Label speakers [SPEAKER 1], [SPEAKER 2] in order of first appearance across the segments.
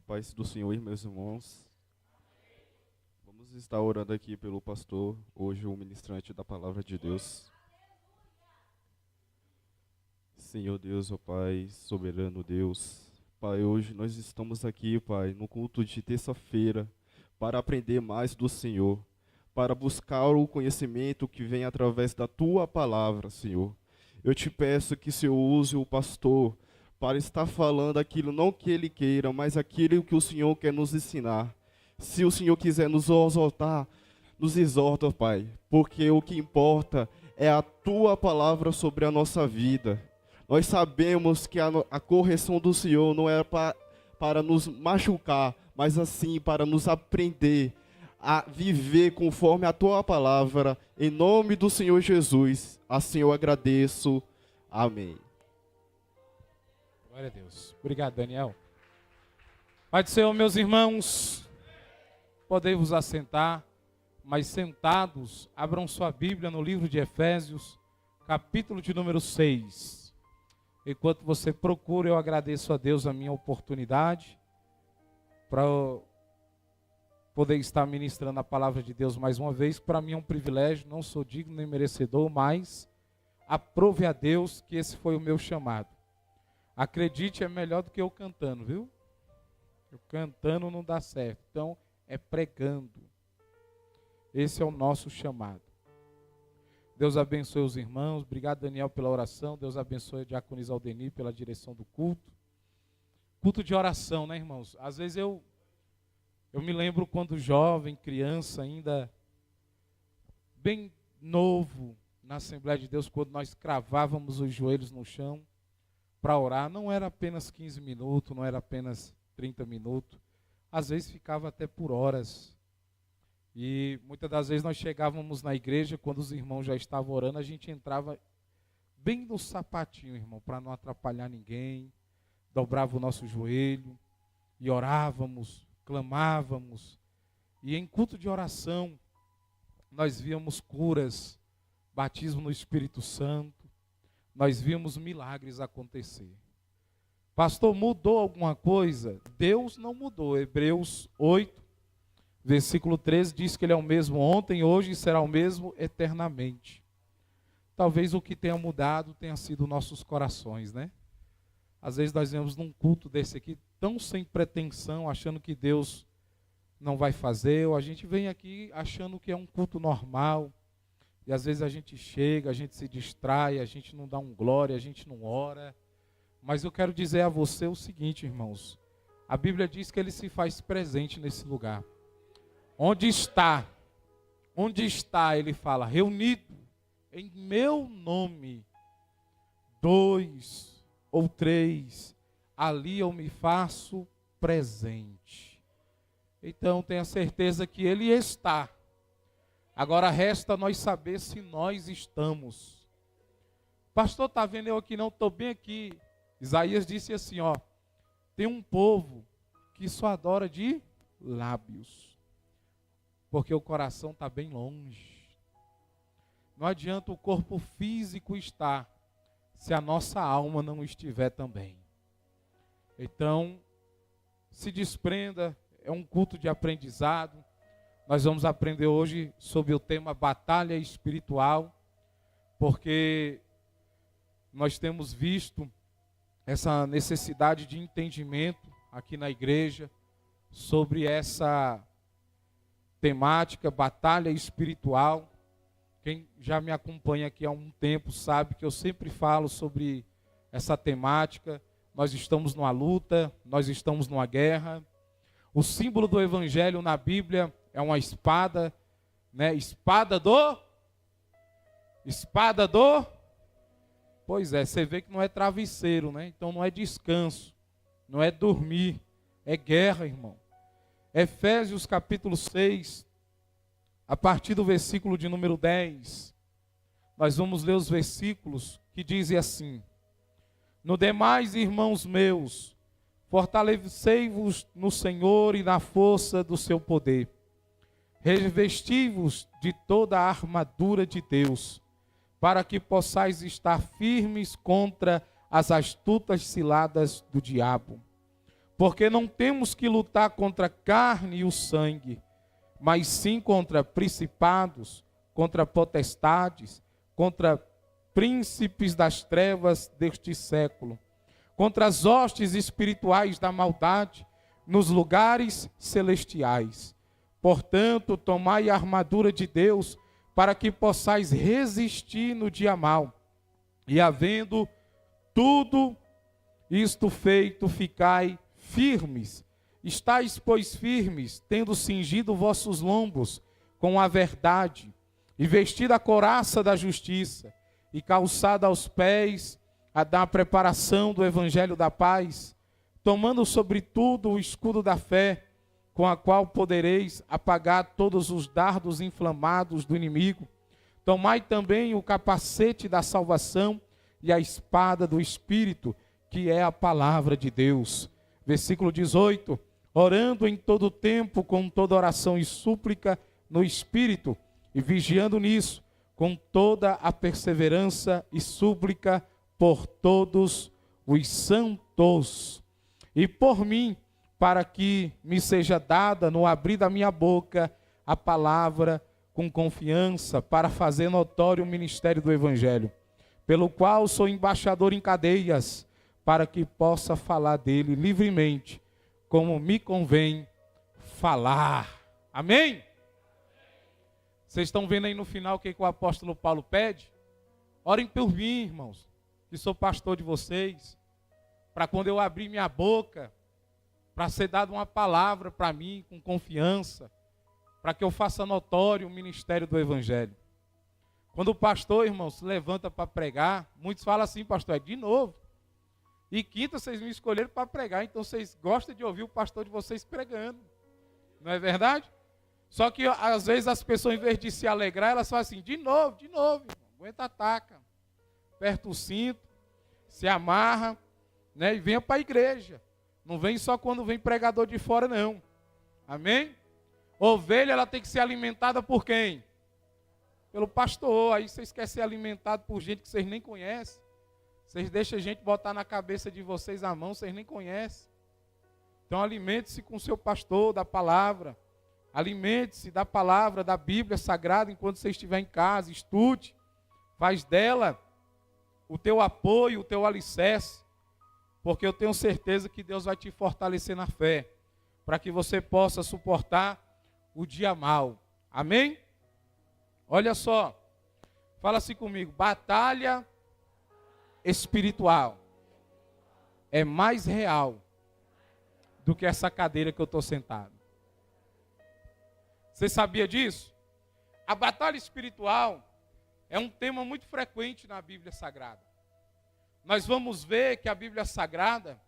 [SPEAKER 1] Paz do Senhor, meus irmãos. Vamos estar orando aqui pelo pastor, hoje o ministrante da palavra de Deus. Senhor Deus, ó Pai, soberano Deus. Pai, hoje nós estamos aqui, Pai, no culto de terça-feira, para aprender mais do Senhor, para buscar o conhecimento que vem através da Tua palavra, Senhor. Eu te peço que o Senhor use o pastor para estar falando aquilo não que ele queira, mas aquilo que o Senhor quer nos ensinar. Se o Senhor quiser nos exortar, nos exorta, Pai, porque o que importa é a Tua palavra sobre a nossa vida. Nós sabemos que a correção do Senhor não é para nos machucar, mas assim para nos aprender a viver conforme a Tua palavra. Em nome do Senhor Jesus, assim eu agradeço. Amém.
[SPEAKER 2] Glória a Deus. Obrigado, Daniel. Pai do Senhor, meus irmãos, podem vos assentar, mas sentados, abram sua Bíblia no livro de Efésios, capítulo de número 6. Enquanto você procura, eu agradeço a Deus a minha oportunidade para poder estar ministrando a palavra de Deus mais uma vez. Para mim é um privilégio, não sou digno nem merecedor, mas aprove a Deus que esse foi o meu chamado. Acredite, é melhor do que eu cantando, viu? Eu cantando não dá certo, então é pregando. Esse é o nosso chamado. Deus abençoe os irmãos. Obrigado, Daniel, pela oração. Deus abençoe a diaconisa Aldenir pela direção do culto. Culto de oração, né, irmãos? Às vezes eu me lembro quando jovem, criança, ainda bem novo, na Assembleia de Deus, quando nós cravávamos os joelhos no chão para orar. Não era apenas 15 minutos, não era apenas 30 minutos. Às vezes ficava até por horas. E muitas das vezes nós chegávamos na igreja, quando os irmãos já estavam orando, a gente entrava bem no sapatinho, irmão, para não atrapalhar ninguém. Dobrava o nosso joelho e orávamos, clamávamos. E em culto de oração, nós víamos curas, batismo no Espírito Santo. Nós vimos milagres acontecer. Pastor, mudou alguma coisa? Deus não mudou. Hebreus 8, versículo 13, diz que Ele é o mesmo ontem, hoje e será o mesmo eternamente. Talvez o que tenha mudado tenha sido nossos corações, né? Às vezes nós vemos num culto desse aqui, tão sem pretensão, achando que Deus não vai fazer, ou a gente vem aqui achando que é um culto normal. E às vezes a gente chega, a gente se distrai, a gente não dá um glória, a gente não ora. Mas eu quero dizer a você o seguinte, irmãos. A Bíblia diz que Ele se faz presente nesse lugar. Onde está, Ele fala, reunido em meu nome, 2 ou 3, ali eu me faço presente. Então tenha certeza que Ele está. Agora resta nós saber se nós estamos. Pastor, está vendo eu aqui? Não, estou bem aqui. Isaías disse assim, ó, tem um povo que só adora de lábios, porque o coração está bem longe. Não adianta o corpo físico estar, se a nossa alma não estiver também. Então, se desprenda, é um culto de aprendizado. Nós vamos aprender hoje sobre o tema batalha espiritual, porque nós temos visto essa necessidade de entendimento aqui na igreja sobre essa temática, batalha espiritual. Quem já me acompanha aqui há um tempo sabe que eu sempre falo sobre essa temática. Nós estamos numa luta, nós estamos numa guerra. O símbolo do evangelho na Bíblia é uma espada, né? Espada do? Pois é, você vê que não é travesseiro, né? Então não é descanso, não é dormir, é guerra, irmão. Efésios capítulo 6, a partir do versículo de número 10, nós vamos ler os versículos que dizem assim: no demais, irmãos meus, fortalecei-vos no Senhor e na força do seu poder. Revesti-vos de toda a armadura de Deus, para que possais estar firmes contra as astutas ciladas do diabo. Porque não temos que lutar contra a carne e o sangue, mas sim contra principados, contra potestades, contra príncipes das trevas deste século, contra as hostes espirituais da maldade nos lugares celestiais. Portanto, tomai a armadura de Deus para que possais resistir no dia mau, e havendo tudo isto feito, ficai firmes. Estais, pois, firmes, tendo cingido vossos lombos com a verdade, e vestida a couraça da justiça, e calçada aos pés a da preparação do evangelho da paz, tomando sobretudo o escudo da fé, com a qual podereis apagar todos os dardos inflamados do inimigo. Tomai também o capacete da salvação e a espada do Espírito, que é a palavra de Deus. Versículo 18. Orando em todo tempo, com toda oração e súplica no Espírito, e vigiando nisso, com toda a perseverança e súplica por todos os santos. E por mim, para que me seja dada no abrir da minha boca a palavra com confiança, para fazer notório o ministério do Evangelho, pelo qual sou embaixador em cadeias, para que possa falar dele livremente, como me convém falar. Amém? Vocês estão vendo aí no final o que o apóstolo Paulo pede? Orem por mim, irmãos, que sou pastor de vocês, para quando eu abrir minha boca, para ser dada uma palavra para mim com confiança, para que eu faça notório o ministério do Evangelho. Quando o pastor, irmão, se levanta para pregar, muitos falam assim, pastor, é de novo. E quinta vocês me escolheram para pregar, então vocês gostam de ouvir o pastor de vocês pregando. Não é verdade? Só que às vezes as pessoas, em vez de se alegrar, elas falam assim, de novo, irmão, aguenta a taca. Aperta o cinto, se amarra, né, e venha para a igreja. Não vem só quando vem pregador de fora, não. Amém? Ovelha, ela tem que ser alimentada por quem? Pelo pastor. Aí vocês querem ser alimentados por gente que vocês nem conhecem. Vocês deixam a gente botar na cabeça de vocês a mão, vocês nem conhecem. Então alimente-se com o seu pastor da palavra. Alimente-se da palavra, da Bíblia Sagrada, enquanto você estiver em casa. Estude. Faz dela o teu apoio, o teu alicerce. Porque eu tenho certeza que Deus vai te fortalecer na fé, para que você possa suportar o dia mau. Amém? Olha só, fala assim comigo, batalha espiritual é mais real do que essa cadeira que eu estou sentado. Você sabia disso? A batalha espiritual é um tema muito frequente na Bíblia Sagrada. Nós vamos ver que a Bíblia Sagrada,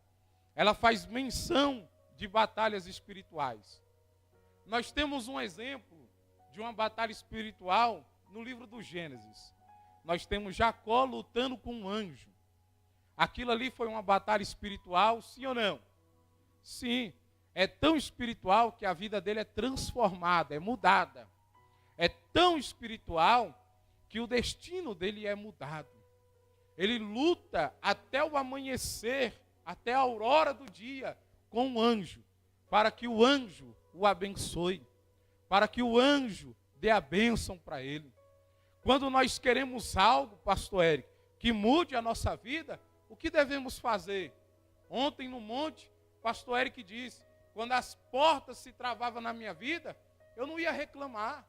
[SPEAKER 2] ela faz menção de batalhas espirituais. Nós temos um exemplo de uma batalha espiritual no livro do Gênesis. Nós temos Jacó lutando com um anjo. Aquilo ali foi uma batalha espiritual, sim ou não? Sim, é tão espiritual que a vida dele é transformada, é mudada. É tão espiritual que o destino dele é mudado. Ele luta até o amanhecer, até a aurora do dia, com um anjo, para que o anjo o abençoe, para que o anjo dê a bênção para ele. Quando nós queremos algo, pastor Érico, que mude a nossa vida, o que devemos fazer? Ontem no monte, pastor Érico disse, quando as portas se travavam na minha vida, eu não ia reclamar,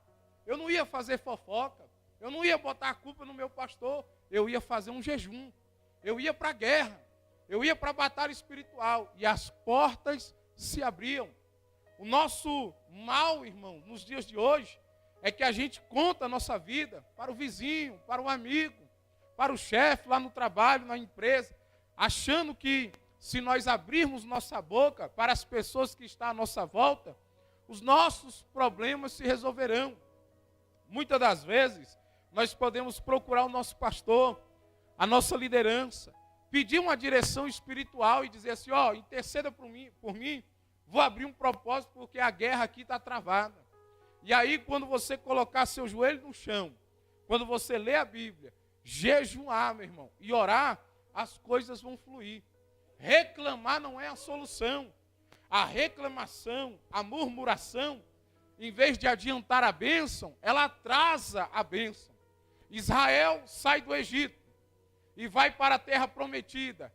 [SPEAKER 2] eu não ia fazer fofoca, eu não ia botar a culpa no meu pastor, eu ia fazer um jejum, eu ia para a guerra, eu ia para a batalha espiritual, e as portas se abriam. O nosso mal, irmão, nos dias de hoje, é que a gente conta a nossa vida para o vizinho, para o amigo, para o chefe lá no trabalho, na empresa, achando que se nós abrirmos nossa boca para as pessoas que estão à nossa volta, os nossos problemas se resolverão. Muitas das vezes, nós podemos procurar o nosso pastor, a nossa liderança, pedir uma direção espiritual e dizer assim, ó, interceda por mim, vou abrir um propósito porque a guerra aqui está travada. E aí, quando você colocar seu joelho no chão, quando você ler a Bíblia, jejuar, meu irmão, e orar, as coisas vão fluir. Reclamar não é a solução. a reclamação, a murmuração, em vez de adiantar a bênção, ela atrasa a bênção. Israel sai do Egito e vai para a terra prometida.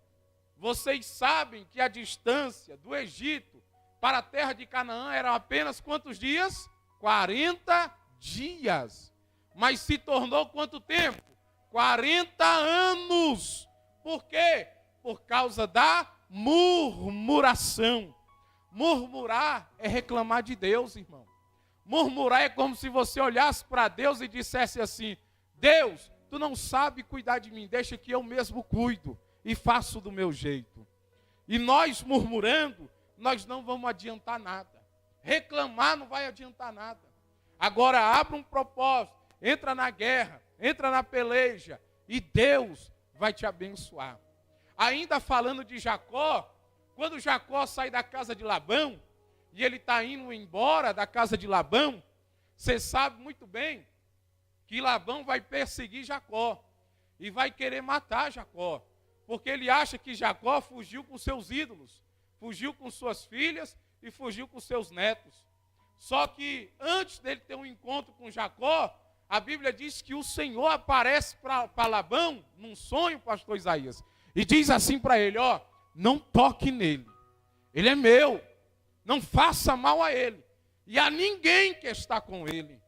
[SPEAKER 2] Vocês sabem que a distância do Egito para a terra de Canaã era apenas quantos dias? 40 dias. Mas se tornou quanto tempo? 40 anos. Por quê? Por causa da murmuração. Murmurar é reclamar de Deus, irmão. Murmurar é como se você olhasse para Deus e dissesse assim: Deus, tu não sabe cuidar de mim, deixa que eu mesmo cuido e faço do meu jeito. E nós murmurando, nós não vamos adiantar nada. Reclamar não vai adiantar nada. Agora abra um propósito, entra na guerra, entra na peleja e Deus vai te abençoar. Ainda falando de Jacó, quando Jacó sai da casa de Labão, e ele está indo embora da casa de Labão, você sabe muito bem que Labão vai perseguir Jacó e vai querer matar Jacó, porque ele acha que Jacó fugiu com seus ídolos, fugiu com suas filhas e fugiu com seus netos. Só que antes dele ter um encontro com Jacó, a Bíblia diz que o Senhor aparece para Labão num sonho, pastor Isaías, e diz assim para ele: ó, não toque nele, ele é meu, não faça mal a ele e a ninguém que está com ele.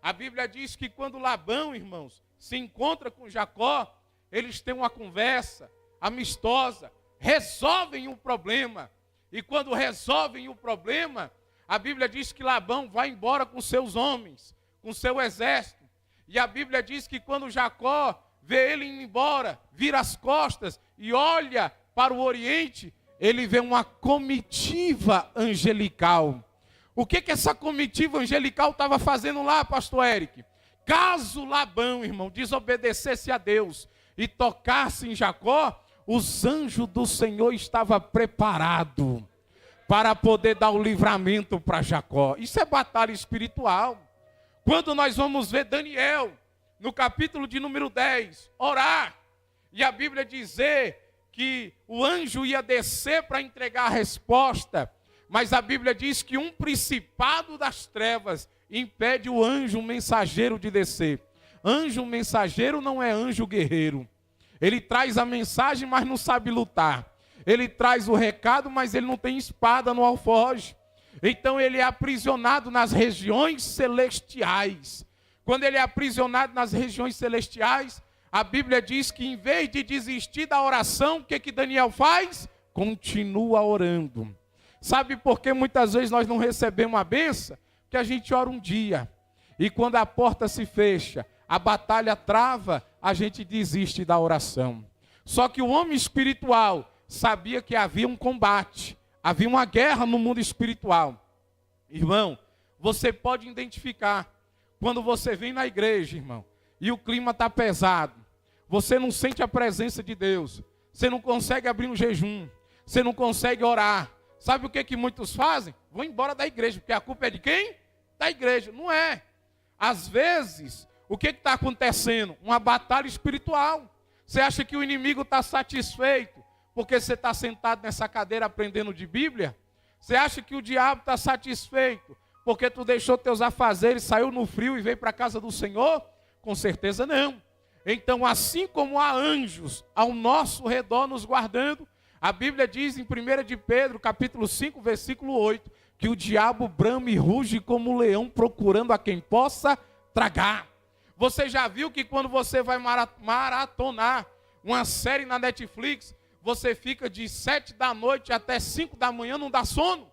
[SPEAKER 2] A Bíblia diz que quando Labão, irmãos, se encontra com Jacó, eles têm uma conversa amistosa, resolvem o problema. E quando resolvem o problema, a Bíblia diz que Labão vai embora com seus homens, com seu exército. E a Bíblia diz que quando Jacó vê ele indo embora, vira as costas e olha para o oriente, ele vê uma comitiva angelical. O que essa comitiva angelical estava fazendo lá, pastor Eric? Caso Labão, irmão, desobedecesse a Deus e tocasse em Jacó, os anjos do Senhor estavam preparados para poder dar o livramento para Jacó. Isso é batalha espiritual. Quando nós vamos ver Daniel, no capítulo de número 10, orar, e a Bíblia dizer que o anjo ia descer para entregar a resposta, mas a Bíblia diz que um principado das trevas impede o anjo mensageiro de descer. Anjo mensageiro não é anjo guerreiro. Ele traz a mensagem, mas não sabe lutar. Ele traz o recado, mas ele não tem espada no alforje. Então ele é aprisionado nas regiões celestiais. Quando ele é aprisionado nas regiões celestiais, a Bíblia diz que em vez de desistir da oração, o que Daniel faz? Continua orando. Sabe por que muitas vezes nós não recebemos a bênção? Porque a gente ora um dia, e quando a porta se fecha, a batalha trava, a gente desiste da oração. Só que o homem espiritual sabia que havia um combate, havia uma guerra no mundo espiritual. Irmão, você pode identificar, quando você vem na igreja, irmão, e o clima está pesado, você não sente a presença de Deus, você não consegue abrir um jejum, você não consegue orar. Sabe o que muitos fazem? Vão embora da igreja, porque a culpa é de quem? Da igreja. Não é. Às vezes, o que está acontecendo? Uma batalha espiritual. Você acha que o inimigo está satisfeito porque você está sentado nessa cadeira aprendendo de Bíblia? Você acha que o diabo está satisfeito porque tu deixou teus afazeres, saiu no frio e veio para a casa do Senhor? Com certeza não. Então, assim como há anjos ao nosso redor nos guardando, a Bíblia diz em 1 de Pedro, capítulo 5, versículo 8, que o diabo brama e ruge como um leão procurando a quem possa tragar. Você já viu que quando você vai maratonar uma série na Netflix, você fica de 7 da noite até 5 da manhã, não dá sono?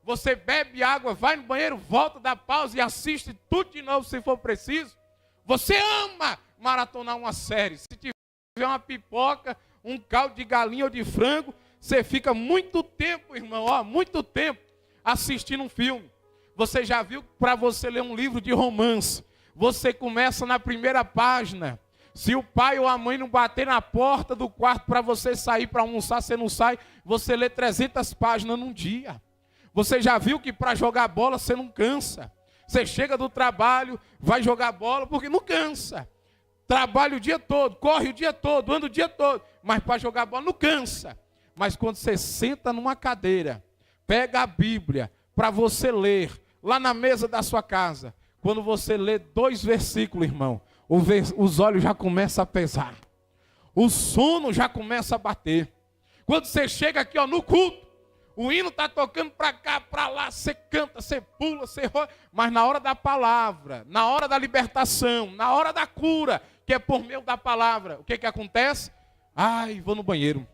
[SPEAKER 2] Você bebe água, vai no banheiro, volta, dá pausa e assiste tudo de novo se for preciso? Você ama maratonar uma série. Se tiver uma pipoca, um caldo de galinha ou de frango, você fica muito tempo, irmão, muito tempo assistindo um filme. Você já viu que para você ler um livro de romance, você começa na primeira página. Se o pai ou a mãe não bater na porta do quarto para você sair para almoçar, você não sai, você lê 300 páginas num dia. Você já viu que para jogar bola você não cansa. Você chega do trabalho, vai jogar bola, porque não cansa. Trabalha o dia todo, corre o dia todo, anda o dia todo, mas para jogar bola não cansa. Mas quando você senta numa cadeira, Pega a Bíblia para você ler lá na mesa da sua casa. Quando você lê 2 versículos, irmão, os olhos já começam a pesar. O sono já começa a bater. Quando você chega aqui, ó, no culto, o hino está tocando para cá, para lá, você canta, você pula, você rola. Mas na hora da palavra, na hora da libertação, na hora da cura, que é por meio da palavra, o que acontece? Ai, vou no banheiro.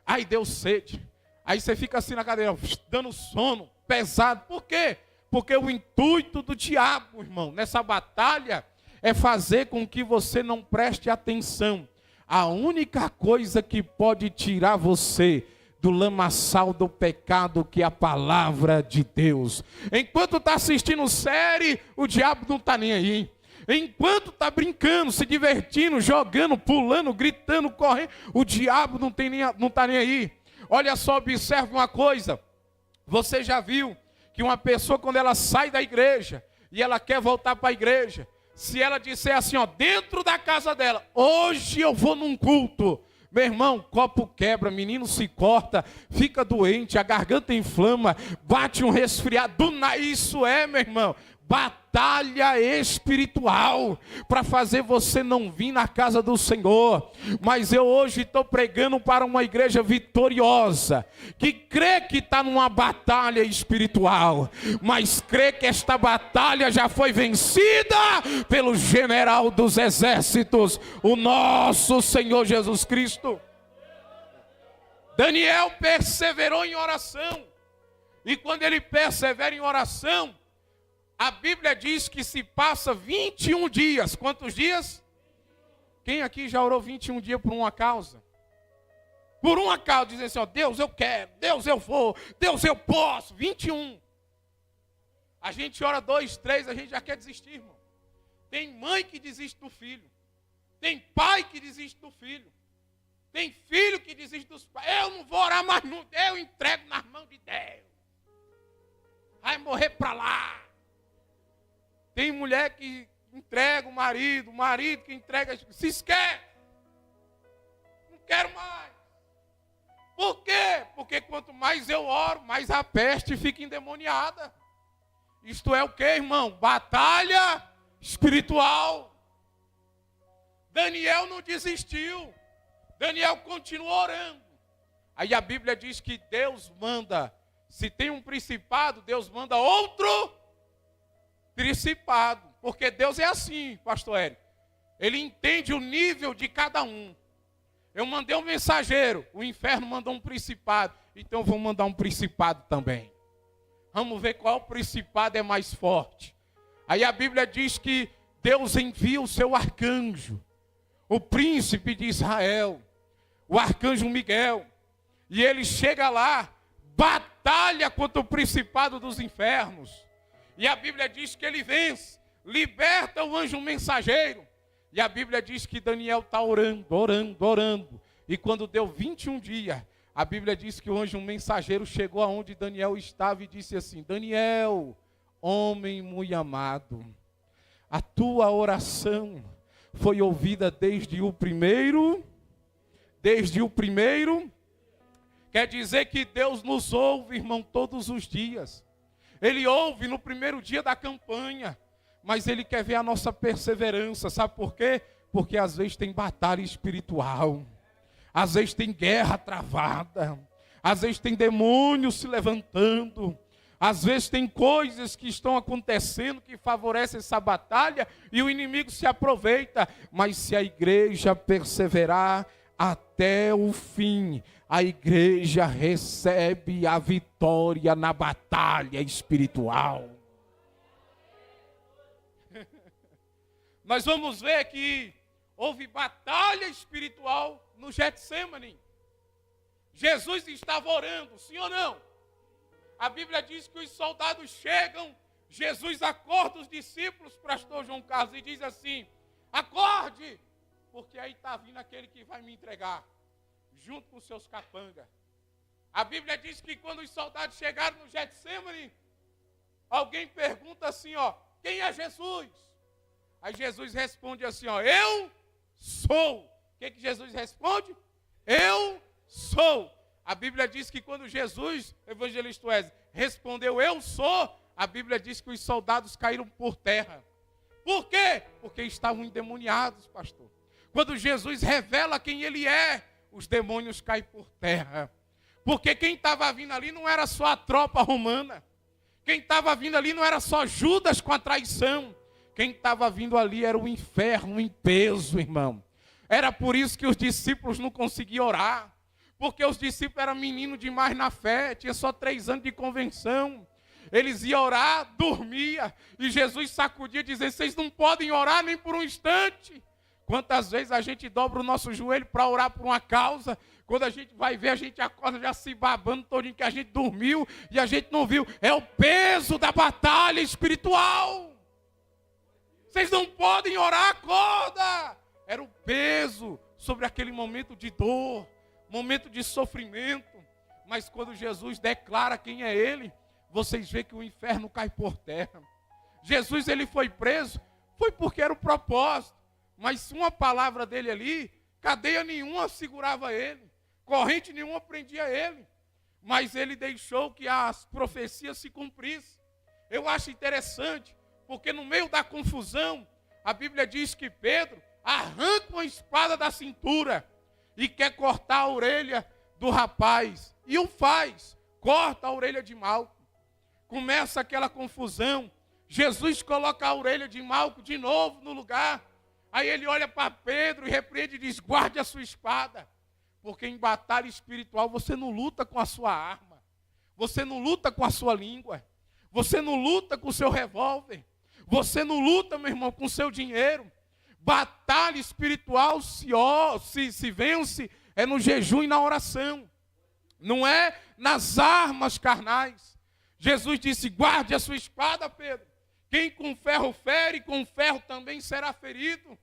[SPEAKER 2] Ai, deu sede. Aí você fica assim na cadeira, dando sono, pesado. Por quê? Porque o intuito do diabo, irmão, nessa batalha, é fazer com que você não preste atenção. A única coisa que pode tirar você do lamaçal do pecado, que é a palavra de Deus. Enquanto está assistindo série, o diabo não está nem aí. Enquanto está brincando, se divertindo, jogando, pulando, gritando, correndo, o diabo não está nem aí. Olha só, observe uma coisa. Você já viu que uma pessoa, quando ela sai da igreja e ela quer voltar para a igreja, se ela disser assim, ó, dentro da casa dela, hoje eu vou num culto, meu irmão, copo quebra, menino se corta, fica doente, a garganta inflama, bate um resfriado, isso é, meu irmão, batalha espiritual, para fazer você não vir na casa do Senhor. Mas eu hoje estou pregando para uma igreja vitoriosa, que crê que está numa batalha espiritual, mas crê que esta batalha já foi vencida pelo general dos exércitos, o nosso Senhor Jesus Cristo. Daniel perseverou em oração, e quando ele persevera em oração, a Bíblia diz que se passa 21 dias. Quantos dias? Quem aqui já orou 21 dias por uma causa? Por uma causa, dizendo assim, ó, Deus eu quero, Deus eu vou, Deus eu posso. 21. A gente ora 2, 3, a gente já quer desistir, irmão. Tem mãe que desiste do filho. Tem pai que desiste do filho. Tem filho que desiste dos pais. Eu não vou orar mais, não. Eu entrego nas mãos de Deus. Vai morrer para lá. Tem mulher que entrega o marido que entrega, se esquece. Não quero mais. Por quê? Porque quanto mais eu oro, mais a peste fica endemoniada. Isto é o que, irmão? Batalha espiritual. Daniel não desistiu. Daniel continuou orando. Aí a Bíblia diz que Deus manda, se tem um principado, Deus manda outro principado, porque Deus é assim, pastor Hélio, ele entende o nível de cada um. Eu mandei um mensageiro, o inferno mandou um principado, então eu vou mandar um principado também. Vamos ver qual principado é mais forte. Aí a Bíblia diz que Deus envia o seu arcanjo, o príncipe de Israel, o arcanjo Miguel, e ele chega lá, batalha contra o principado dos infernos. E a Bíblia diz que ele vence, liberta o anjo mensageiro. E a Bíblia diz que Daniel está orando. E quando deu 21 dias, a Bíblia diz que o anjo mensageiro chegou aonde Daniel estava e disse assim, Daniel, homem muito amado, a tua oração foi ouvida desde o primeiro. Quer dizer que Deus nos ouve, irmão, todos os dias. Ele ouve no primeiro dia da campanha, mas Ele quer ver a nossa perseverança. Sabe por quê? Porque às vezes tem batalha espiritual, às vezes tem guerra travada, às vezes tem demônios se levantando, às vezes tem coisas que estão acontecendo que favorecem essa batalha e o inimigo se aproveita. Mas se a igreja perseverar até o fim, a igreja recebe a vitória na batalha espiritual. Nós vamos ver que houve batalha espiritual no Getsêmani. Jesus estava orando, sim ou não? A Bíblia diz que os soldados chegam, Jesus acorda os discípulos, pastor João Carlos, e diz assim, acorde, porque aí está vindo aquele que vai me entregar, junto com os seus capangas. A Bíblia diz que quando os soldados chegaram no Getsêmani, alguém pergunta assim, ó, quem é Jesus? Aí Jesus responde assim, ó, eu sou. O que Jesus responde? Eu sou. A Bíblia diz que quando Jesus, evangelista Wesley, respondeu, eu sou, a Bíblia diz que os soldados caíram por terra. Por quê? Porque estavam endemoniados, pastor. Quando Jesus revela quem ele é, os demônios caem por terra. Porque quem estava vindo ali não era só a tropa romana. Quem estava vindo ali não era só Judas com a traição. Quem estava vindo ali era o inferno em peso, irmão. Era por isso que os discípulos não conseguiam orar. Porque os discípulos eram meninos demais na fé, tinha só 3 anos de convenção. Eles iam orar, dormia, e Jesus sacudia, dizendo, vocês não podem orar nem por um instante. Quantas vezes a gente dobra o nosso joelho para orar por uma causa, quando a gente vai ver, a gente acorda já se babando todinho que a gente dormiu e a gente não viu. É o peso da batalha espiritual. Vocês não podem orar, acorda. Era o peso sobre aquele momento de dor, momento de sofrimento. Mas quando Jesus declara quem é ele, vocês veem que o inferno cai por terra. Jesus, ele foi preso, foi porque era o propósito. Mas uma palavra dele ali, cadeia nenhuma segurava ele, corrente nenhuma prendia ele. Mas ele deixou que as profecias se cumprissem. Eu acho interessante, porque no meio da confusão, a Bíblia diz que Pedro arranca uma espada da cintura e quer cortar a orelha do rapaz. E o faz, corta a orelha de Malco. Começa aquela confusão. Jesus coloca a orelha de Malco de novo no lugar. Aí ele olha para Pedro e repreende e diz, guarde a sua espada. Porque em batalha espiritual você não luta com a sua arma. Você não luta com a sua língua. Você não luta com o seu revólver. Você não luta, meu irmão, com o seu dinheiro. Batalha espiritual se vence é no jejum e na oração. Não é nas armas carnais. Jesus disse, guarde a sua espada, Pedro. Quem com ferro fere, com ferro também será ferido.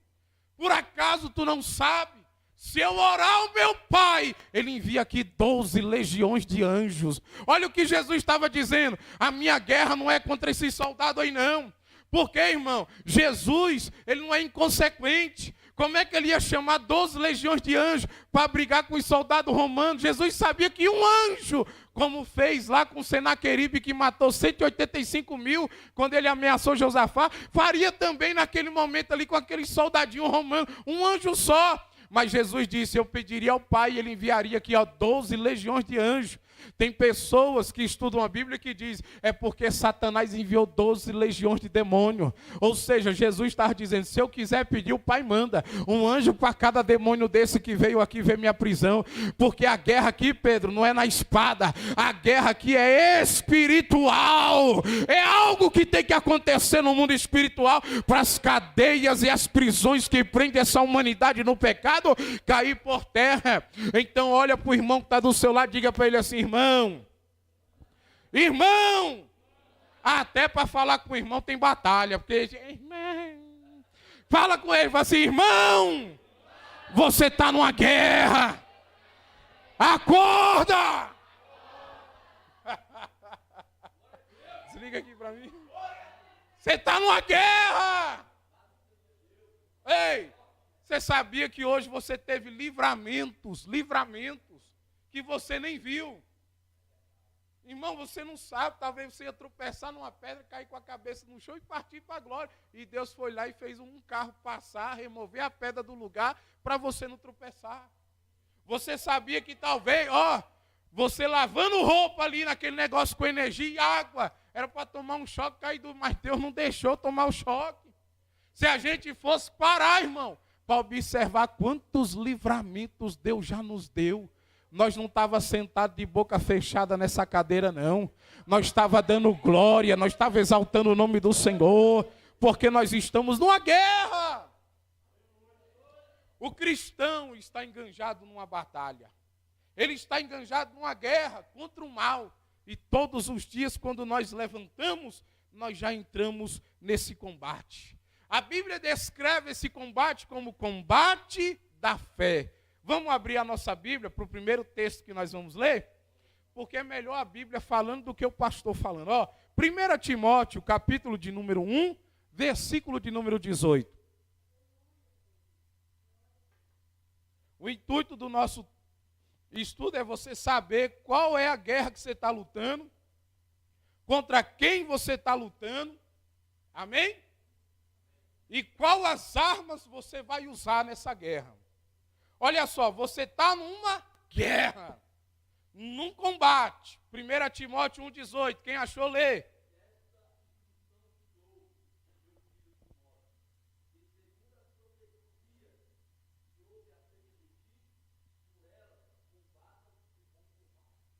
[SPEAKER 2] Por acaso tu não sabe? Se eu orar ao meu Pai, Ele envia aqui 12 legiões de anjos. Olha o que Jesus estava dizendo. A minha guerra não é contra esses soldados aí não. Por quê, irmão? Jesus, Ele não é inconsequente. Como é que Ele ia chamar 12 legiões de anjos para brigar com os soldados romanos? Jesus sabia que um anjo, como fez lá com Senaqueribe, que matou 185 mil, quando ele ameaçou Josafá, faria também naquele momento ali com aqueles soldadinhos romanos, um anjo só. Mas Jesus disse, eu pediria ao Pai e Ele enviaria aqui 12 legiões de anjos. Tem pessoas que estudam a Bíblia que dizem, é porque Satanás enviou 12 legiões de demônio. Ou seja, Jesus estava dizendo, se eu quiser pedir, o Pai manda um anjo para cada demônio desse que veio aqui ver minha prisão. Porque a guerra aqui, Pedro, não é na espada. A guerra aqui é espiritual. É algo que tem que acontecer no mundo espiritual para as cadeias e as prisões que prendem essa humanidade no pecado cair por terra. Então olha para o irmão que está do seu lado, diga para ele assim, irmão, até para falar com o irmão tem batalha, porque, irmão, fala com ele, fala assim, irmão, você está numa guerra, acorda, desliga aqui para mim, você está numa guerra, ei, você sabia que hoje você teve livramentos, que você nem viu. Irmão, você não sabe, talvez você ia tropeçar numa pedra, cair com a cabeça no chão e partir para a glória. E Deus foi lá e fez um carro passar, remover a pedra do lugar para você não tropeçar. Você sabia que talvez, você lavando roupa ali naquele negócio com energia e água, era para tomar um choque caído, mas Deus não deixou tomar o choque. Se a gente fosse parar, irmão, para observar quantos livramentos Deus já nos deu, nós não estávamos sentados de boca fechada nessa cadeira, não. Nós estávamos dando glória, nós estávamos exaltando o nome do Senhor, porque nós estamos numa guerra. O cristão está enganjado numa batalha. Ele está enganjado numa guerra contra o mal. E todos os dias, quando nós levantamos, nós já entramos nesse combate. A Bíblia descreve esse combate como combate da fé. Vamos abrir a nossa Bíblia para o primeiro texto que nós vamos ler? Porque é melhor a Bíblia falando do que o pastor falando. 1 Timóteo, capítulo de número 1, versículo de número 18. O intuito do nosso Estudo é você saber qual é a guerra que você está lutando, contra quem você está lutando, amém? E qual as armas você vai usar nessa guerra. Olha só, você está numa guerra, num combate. 1 Timóteo 1,18, quem achou, lê.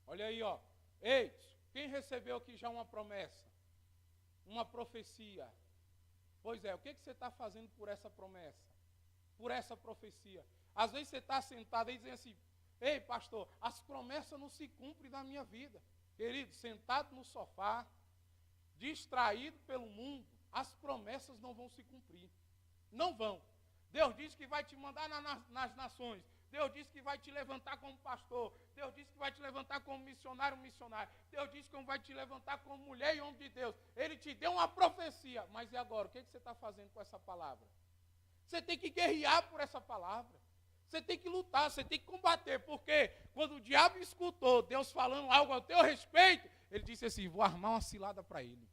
[SPEAKER 2] Olha aí, ó. Ei, quem recebeu aqui já uma promessa? Uma profecia? Pois é, o que você está fazendo por essa promessa? Por essa profecia? Às vezes você está sentado aí dizendo assim, ei, pastor, as promessas não se cumprem na minha vida. Querido, sentado no sofá, distraído pelo mundo, as promessas não vão se cumprir. Não vão. Deus diz que vai te mandar nas nações. Deus disse que vai te levantar como pastor. Deus disse que vai te levantar como missionário. Deus disse que vai te levantar como mulher e homem de Deus. Ele te deu uma profecia. Mas e agora? O que você está fazendo com essa palavra? Você tem que guerrear por essa palavra. Você tem que lutar, você tem que combater. Porque quando o diabo escutou Deus falando algo ao teu respeito, ele disse assim, vou armar uma cilada para ele.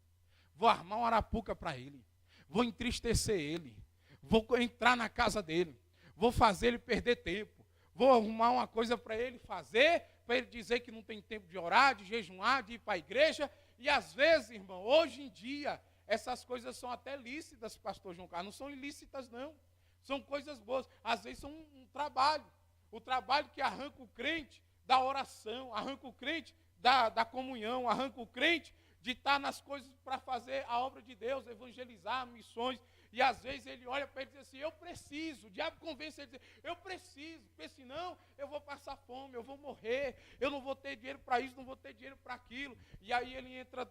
[SPEAKER 2] Vou armar uma arapuca para ele. Vou entristecer ele. Vou entrar na casa dele. Vou fazer ele perder tempo. Vou arrumar uma coisa para ele fazer, para ele dizer que não tem tempo de orar, de jejuar, de ir para a igreja. E às vezes, irmão, hoje em dia, essas coisas são até lícitas, pastor João Carlos. Não são ilícitas, não. São coisas boas. Às vezes são um trabalho. O trabalho que arranca o crente da oração, arranca o crente da comunhão, arranca o crente de estar nas coisas para fazer a obra de Deus, evangelizar, missões. E às vezes ele olha para ele e diz assim, eu preciso. O diabo convence ele a dizer, eu preciso, porque senão eu vou passar fome, eu vou morrer, eu não vou ter dinheiro para isso, não vou ter dinheiro para aquilo. E aí ele entra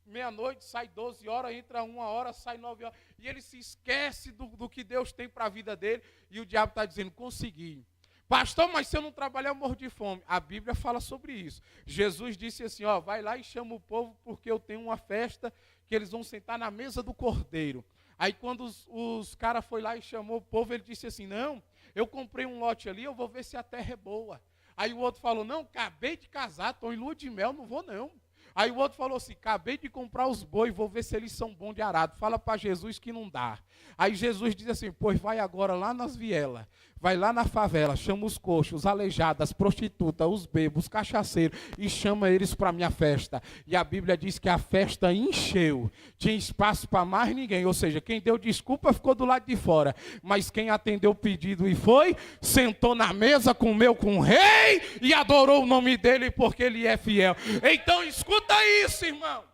[SPEAKER 2] meia-noite, sai 12 horas, entra 1 hora, sai 9 horas. E ele se esquece do que Deus tem para a vida dele. E o diabo está dizendo, consegui. Pastor, mas se eu não trabalhar, eu morro de fome. A Bíblia fala sobre isso. Jesus disse assim, ó, vai lá e chama o povo, porque eu tenho uma festa que eles vão sentar na mesa do Cordeiro. Aí quando os caras foram lá e chamou o povo, ele disse assim, não, eu comprei um lote ali, eu vou ver se a terra é boa. Aí o outro falou, não, acabei de casar, estou em lua de mel, não vou não. Aí o outro falou assim, acabei de comprar os bois, vou ver se eles são bons de arado. Fala para Jesus que não dá. Aí Jesus diz assim, pois vai agora lá nas vielas, vai lá na favela, chama os coxos, os aleijados, as prostitutas, os bêbados, os cachaceiros, e chama eles para a minha festa. E a Bíblia diz que a festa encheu, tinha espaço para mais ninguém, ou seja, quem deu desculpa ficou do lado de fora, mas quem atendeu o pedido e foi, sentou na mesa, comeu com o rei e adorou o nome dele porque ele é fiel. Então escuta isso, irmão.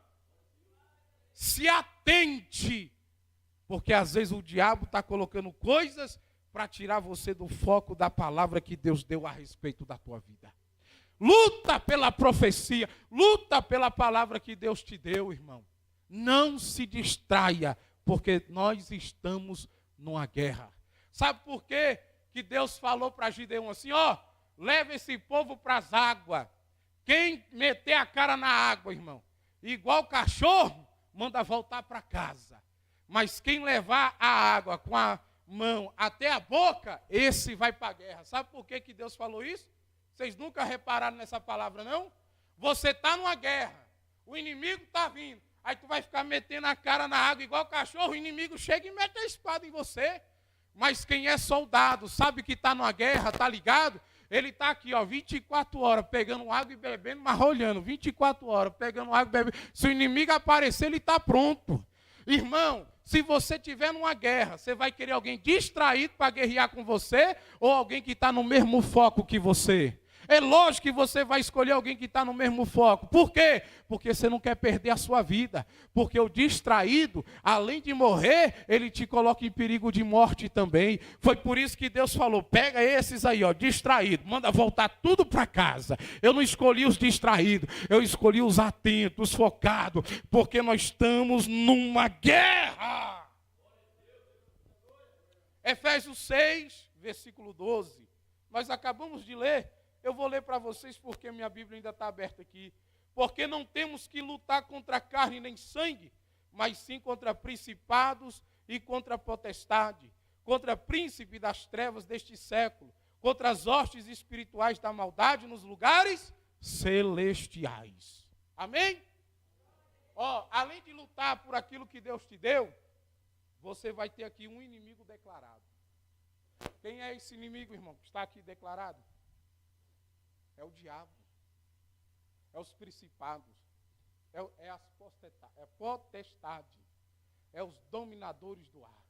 [SPEAKER 2] Se atente, porque às vezes o diabo está colocando coisas para tirar você do foco da palavra que Deus deu a respeito da tua vida. Luta pela profecia, luta pela palavra que Deus te deu, irmão. Não se distraia, porque nós estamos numa guerra. Sabe por quê que Deus falou para Gideão assim, ó, leva esse povo para as águas. Quem meter a cara na água, irmão, igual cachorro, manda voltar para casa. Mas quem levar a água com a mão até a boca, esse vai para a guerra. Sabe por que Deus falou isso? Vocês nunca repararam nessa palavra, não? Você está numa guerra, o inimigo está vindo, aí tu vai ficar metendo a cara na água igual cachorro, o inimigo chega e mete a espada em você. Mas quem é soldado, sabe que está numa guerra, está ligado? Ele está aqui, ó, 24 horas pegando água e bebendo, mas olhando, 24 horas pegando água e bebendo. Se o inimigo aparecer, ele está pronto. Irmão, se você estiver numa guerra, você vai querer alguém distraído para guerrear com você ou alguém que está no mesmo foco que você? É lógico que você vai escolher alguém que está no mesmo foco. Por quê? Porque você não quer perder a sua vida. Porque o distraído, além de morrer, ele te coloca em perigo de morte também. Foi por isso que Deus falou, pega esses aí, ó, distraídos, manda voltar tudo para casa. Eu não escolhi os distraídos, eu escolhi os atentos, os focados, porque nós estamos numa guerra. Efésios 6, versículo 12. Nós acabamos de ler. Eu vou ler para vocês porque minha Bíblia ainda está aberta aqui. Porque não temos que lutar contra carne nem sangue, mas sim contra principados e contra potestade, contra príncipe das trevas deste século, contra as hostes espirituais da maldade nos lugares celestiais. Amém? Ó, além de lutar por aquilo que Deus te deu, você vai ter aqui um inimigo declarado. Quem é esse inimigo, irmão, que está aqui declarado? É o diabo. É os principados. É a potestade. É os dominadores do ar.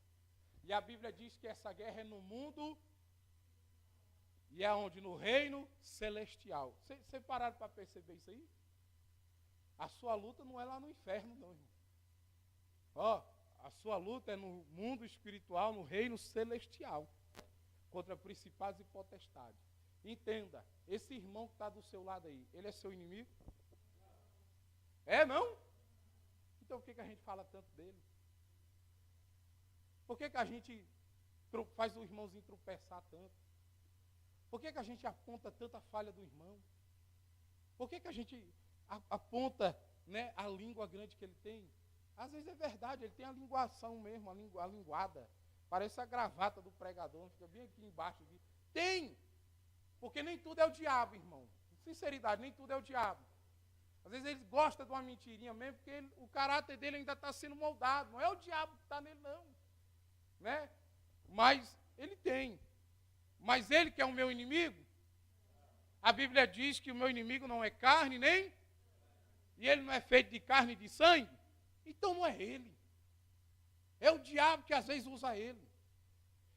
[SPEAKER 2] E a Bíblia diz que essa guerra é no mundo e é onde? No reino celestial. Vocês pararam para perceber isso aí? A sua luta não é lá no inferno, não, irmão. Ó, a sua luta é no mundo espiritual, no reino celestial, contra principados e potestades. Entenda, esse irmão que está do seu lado aí, ele é seu inimigo? É, não? Então por que a gente fala tanto dele? Por que a gente faz o irmãozinho tropeçar tanto? Por que a gente aponta tanta falha do irmão? Por que a gente aponta, né, a língua grande que ele tem? Às vezes é verdade, ele tem a linguação mesmo, a linguada. Parece a gravata do pregador, fica bem aqui embaixo. Aqui. Tem! Porque nem tudo é o diabo, irmão. Sinceridade, nem tudo é o diabo. Às vezes ele gosta de uma mentirinha mesmo, porque o caráter dele ainda está sendo moldado. Não é o diabo que está nele, não. Né? Mas ele tem. Mas ele que é o meu inimigo, a Bíblia diz que o meu inimigo não é carne, nem... E ele não é feito de carne e de sangue. Então não é ele. É o diabo que às vezes usa ele.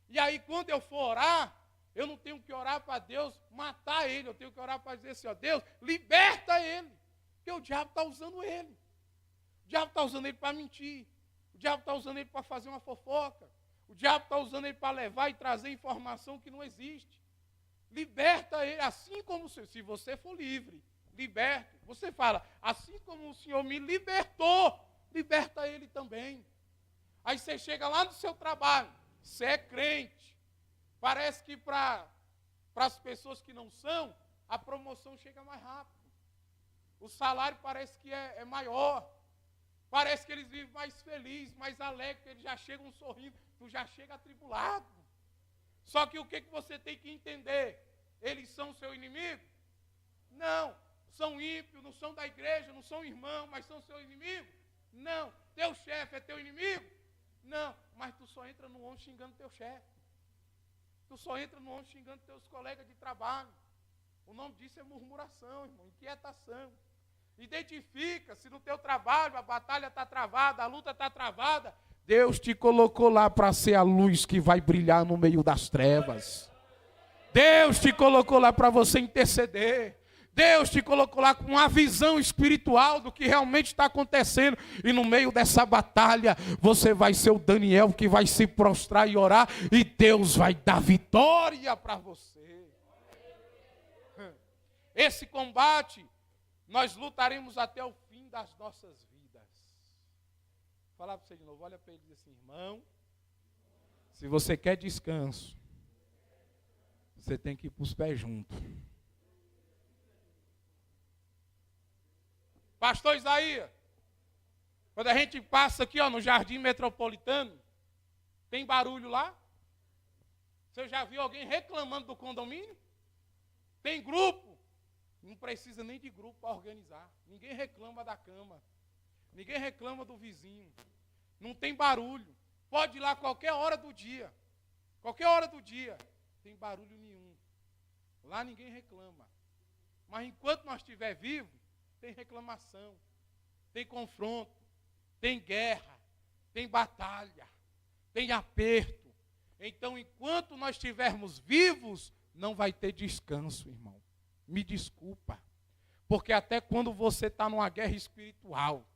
[SPEAKER 2] E aí quando eu for orar, eu não tenho que orar para Deus matar ele. Eu tenho que orar para dizer assim, ó, Deus, liberta ele. Porque o diabo está usando ele. O diabo está usando ele para mentir. O diabo está usando ele para fazer uma fofoca. O diabo está usando ele para levar e trazer informação que não existe. Liberta ele, assim como se você for livre, liberto. Você fala, assim como o Senhor me libertou, liberta ele também. Aí você chega lá no seu trabalho, você é crente. Parece que para as pessoas que não são, a promoção chega mais rápido. O salário parece que é maior. Parece que eles vivem mais felizes, mais alegres, eles já chegam sorrindo, tu já chega atribulado. Só que o que você tem que entender? Eles são seu inimigo? Não. São ímpios, não são da igreja, não são irmãos, mas são seu inimigo? Não. Teu chefe é teu inimigo? Não. Mas tu só entra no ônibus xingando teu chefe. Tu só entra no ônibus xingando teus colegas de trabalho. O nome disso é murmuração, irmão, inquietação. Identifica se no teu trabalho a batalha está travada, a luta está travada. Deus te colocou lá para ser a luz que vai brilhar no meio das trevas. Deus te colocou lá para você interceder. Deus te colocou lá com uma visão espiritual do que realmente está acontecendo. E no meio dessa batalha, você vai ser o Daniel que vai se prostrar e orar. E Deus vai dar vitória para você. Esse combate, nós lutaremos até o fim das nossas vidas. Vou falar para você de novo, olha para ele e diz assim, irmão, se você quer descanso, você tem que ir para os pés juntos. Pastor Isaías, quando a gente passa aqui no Jardim Metropolitano, tem barulho lá? Você já viu alguém reclamando do condomínio? Tem grupo? Não precisa nem de grupo para organizar. Ninguém reclama da cama. Ninguém reclama do vizinho. Não tem barulho. Pode ir lá qualquer hora do dia. Qualquer hora do dia. Tem barulho nenhum. Lá ninguém reclama. Mas enquanto nós estiver vivo, tem reclamação, tem confronto, tem guerra, tem batalha, tem aperto. Então, enquanto nós estivermos vivos, não vai ter descanso, irmão. Me desculpa. Porque até quando você está numa guerra espiritual,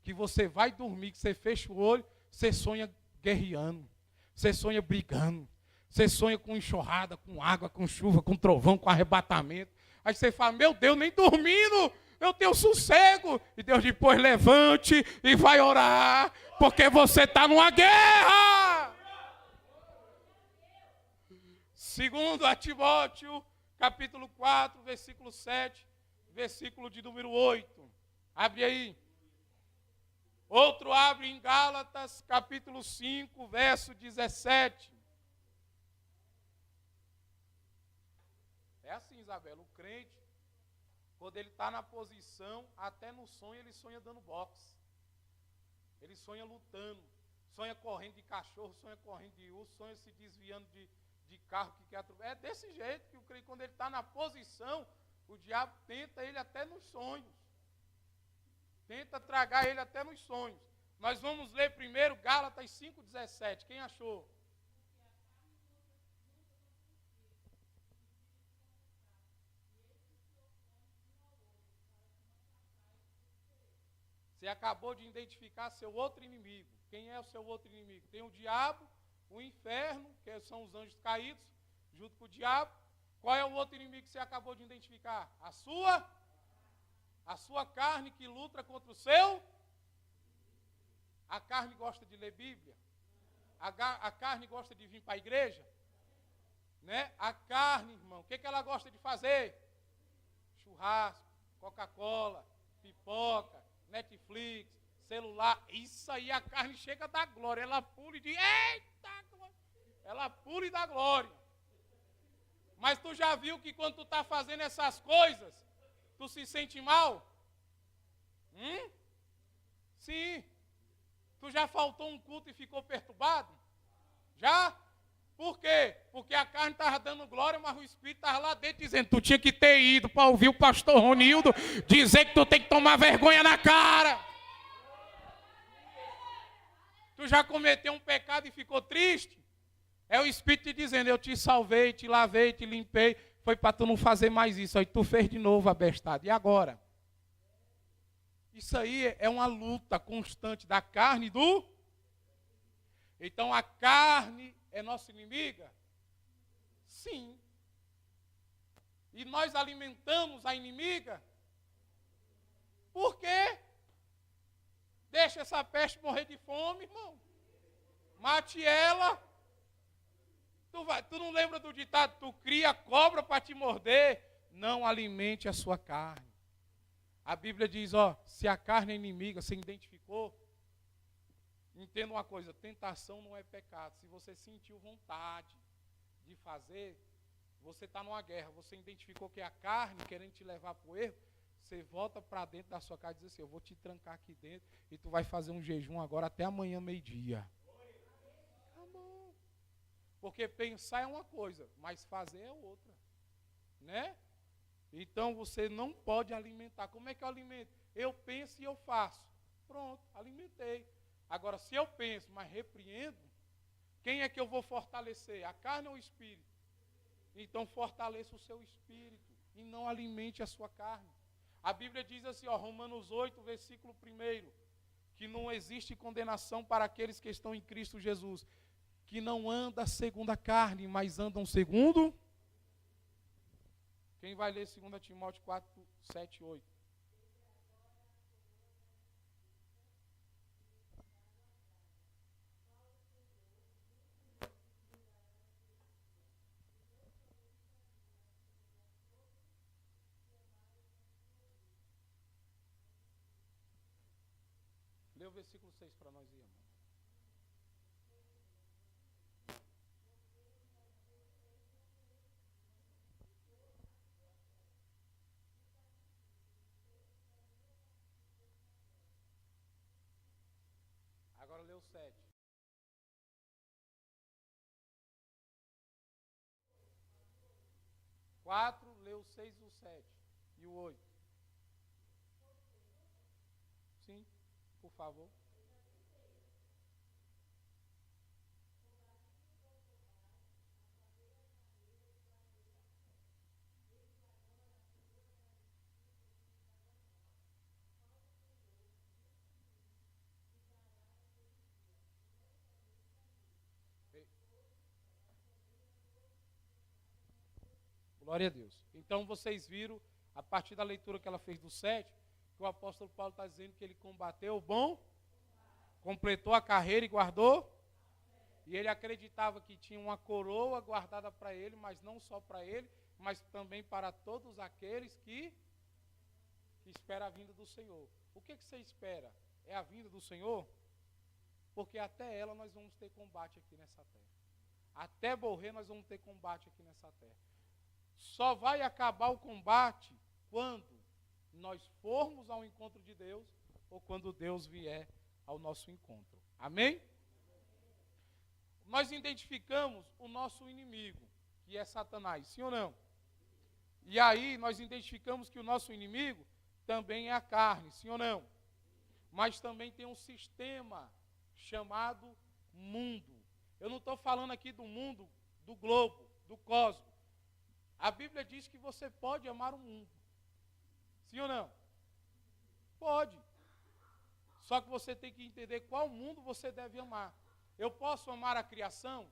[SPEAKER 2] que você vai dormir, que você fecha o olho, você sonha guerreando, você sonha brigando, você sonha com enxurrada, com água, com chuva, com trovão, com arrebatamento. Aí você fala, meu Deus, nem dormindo, eu tenho sossego. E Deus depois levante e vai orar, porque você está numa guerra. Segundo a Timóteo, capítulo 4, versículo 7, versículo de número 8. Abre aí. Outro abre em Gálatas, capítulo 5, verso 17. assim, Isabela, o crente, quando ele está na posição, até no sonho ele sonha dando boxe. Ele sonha lutando, sonha correndo de cachorro, sonha correndo de urso, sonha se desviando de carro que quer atropelar. É desse jeito que o crente, quando ele está na posição, o diabo tenta ele até nos sonhos. Tenta tragar ele até nos sonhos. Nós vamos ler primeiro Gálatas 5,17. Quem achou? Você acabou de identificar seu outro inimigo. Quem é o seu outro inimigo? Tem o diabo, o inferno, que são os anjos caídos, junto com o diabo. Qual é o outro inimigo que você acabou de identificar? A sua carne que luta contra o seu. A carne gosta de ler Bíblia. A carne gosta de vir para a igreja. Né? A carne, irmão, o que ela gosta de fazer? Churrasco, Coca-Cola, pipoca, Netflix, celular. Isso aí a carne chega da glória. Ela pula e diz, eita glória. Ela pula e dá glória. Mas tu já viu que quando tu está fazendo essas coisas, tu se sente mal? Sim. Tu já faltou um culto e ficou perturbado? Já? Por quê? Porque a carne estava dando glória, mas o Espírito estava lá dentro dizendo, tu tinha que ter ido para ouvir o pastor Ronildo dizer que tu tem que tomar vergonha na cara. Tu já cometeu um pecado e ficou triste? É o Espírito te dizendo, eu te salvei, te lavei, te limpei, foi para tu não fazer mais isso. Aí tu fez de novo, abestado. E agora? Isso aí é uma luta constante da carne e do... Então a carne é nossa inimiga? Sim. E nós alimentamos a inimiga? Por quê? Deixa essa peste morrer de fome, irmão. Mate ela. Tu não lembra do ditado, tu cria cobra para te morder? Não alimente a sua carne. A Bíblia diz, se a carne é inimiga, você identificou? Entenda uma coisa, tentação não é pecado. Se você sentiu vontade de fazer, você está numa guerra. Você identificou que é a carne querendo te levar para o erro, você volta para dentro da sua casa e diz assim, eu vou te trancar aqui dentro e tu vai fazer um jejum agora até amanhã meio-dia. Tá bom. Porque pensar é uma coisa, mas fazer é outra. Né? Então você não pode alimentar. Como é que eu alimento? Eu penso e eu faço. Pronto, alimentei. Agora, se eu penso, mas repreendo, quem é que eu vou fortalecer? A carne ou o espírito? Então fortaleça o seu espírito e não alimente a sua carne. A Bíblia diz assim, Romanos 8, versículo 1, que não existe condenação para aqueles que estão em Cristo Jesus, que não anda segundo a carne, mas andam segundo... Quem vai ler 2 Timóteo 4, 7 e 8? Lê o versículo 6 para nós, irmão. Agora lê o 7. Quatro, lê o 6 e o 7. E o 8. Sim, por favor. Glória a Deus. Então vocês viram, a partir da leitura que ela fez do 7, que o apóstolo Paulo está dizendo que ele combateu o bom, completou a carreira e guardou. E ele acreditava que tinha uma coroa guardada para ele, mas não só para ele, mas também para todos aqueles que esperam a vinda do Senhor. O que você espera? É a vinda do Senhor? Porque até ela nós vamos ter combate aqui nessa terra. Até morrer nós vamos ter combate aqui nessa terra. Só vai acabar o combate quando nós formos ao encontro de Deus ou quando Deus vier ao nosso encontro. Amém? Nós identificamos o nosso inimigo, que é Satanás, sim ou não? E aí nós identificamos que o nosso inimigo também é a carne, sim ou não? Mas também tem um sistema chamado mundo. Eu não estou falando aqui do mundo, do globo, do cosmos. A Bíblia diz que você pode amar o mundo. Sim ou não? Pode. Só que você tem que entender qual mundo você deve amar. Eu posso amar a criação?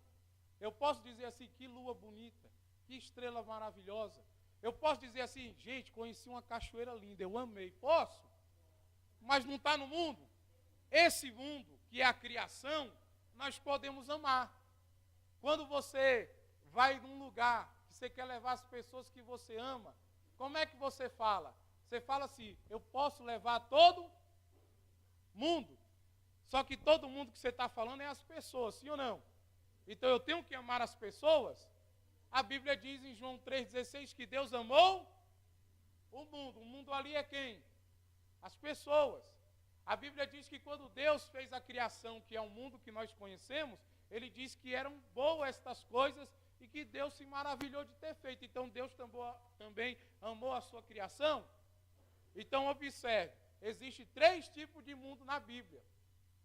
[SPEAKER 2] Eu posso dizer assim, que lua bonita, que estrela maravilhosa. Eu posso dizer assim, gente, conheci uma cachoeira linda, eu amei. Posso? Mas não está no mundo. Esse mundo, que é a criação, nós podemos amar. Quando você vai num lugar que você quer levar as pessoas que você ama, como é que você fala? Você fala assim, eu posso levar todo mundo. Só que todo mundo que você está falando é as pessoas, sim ou não? Então eu tenho que amar as pessoas. A Bíblia diz em João 3,16 que Deus amou o mundo. O mundo ali é quem? As pessoas. A Bíblia diz que quando Deus fez a criação, que é o mundo que nós conhecemos, Ele disse que eram boas estas coisas e que Deus se maravilhou de ter feito. Então Deus também amou a sua criação. Então observe, existem 3 tipos de mundo na Bíblia.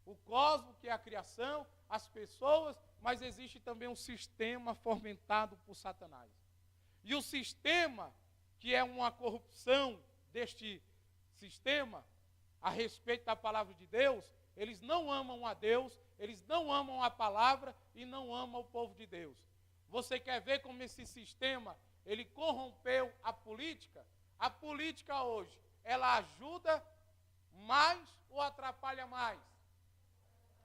[SPEAKER 2] O cosmos, que é a criação, as pessoas, mas existe também um sistema fomentado por Satanás. E o sistema, que é uma corrupção deste sistema, a respeito da palavra de Deus, eles não amam a Deus, eles não amam a palavra e não amam o povo de Deus. Você quer ver como esse sistema, ele corrompeu a política? A política hoje, ela ajuda mais ou atrapalha mais?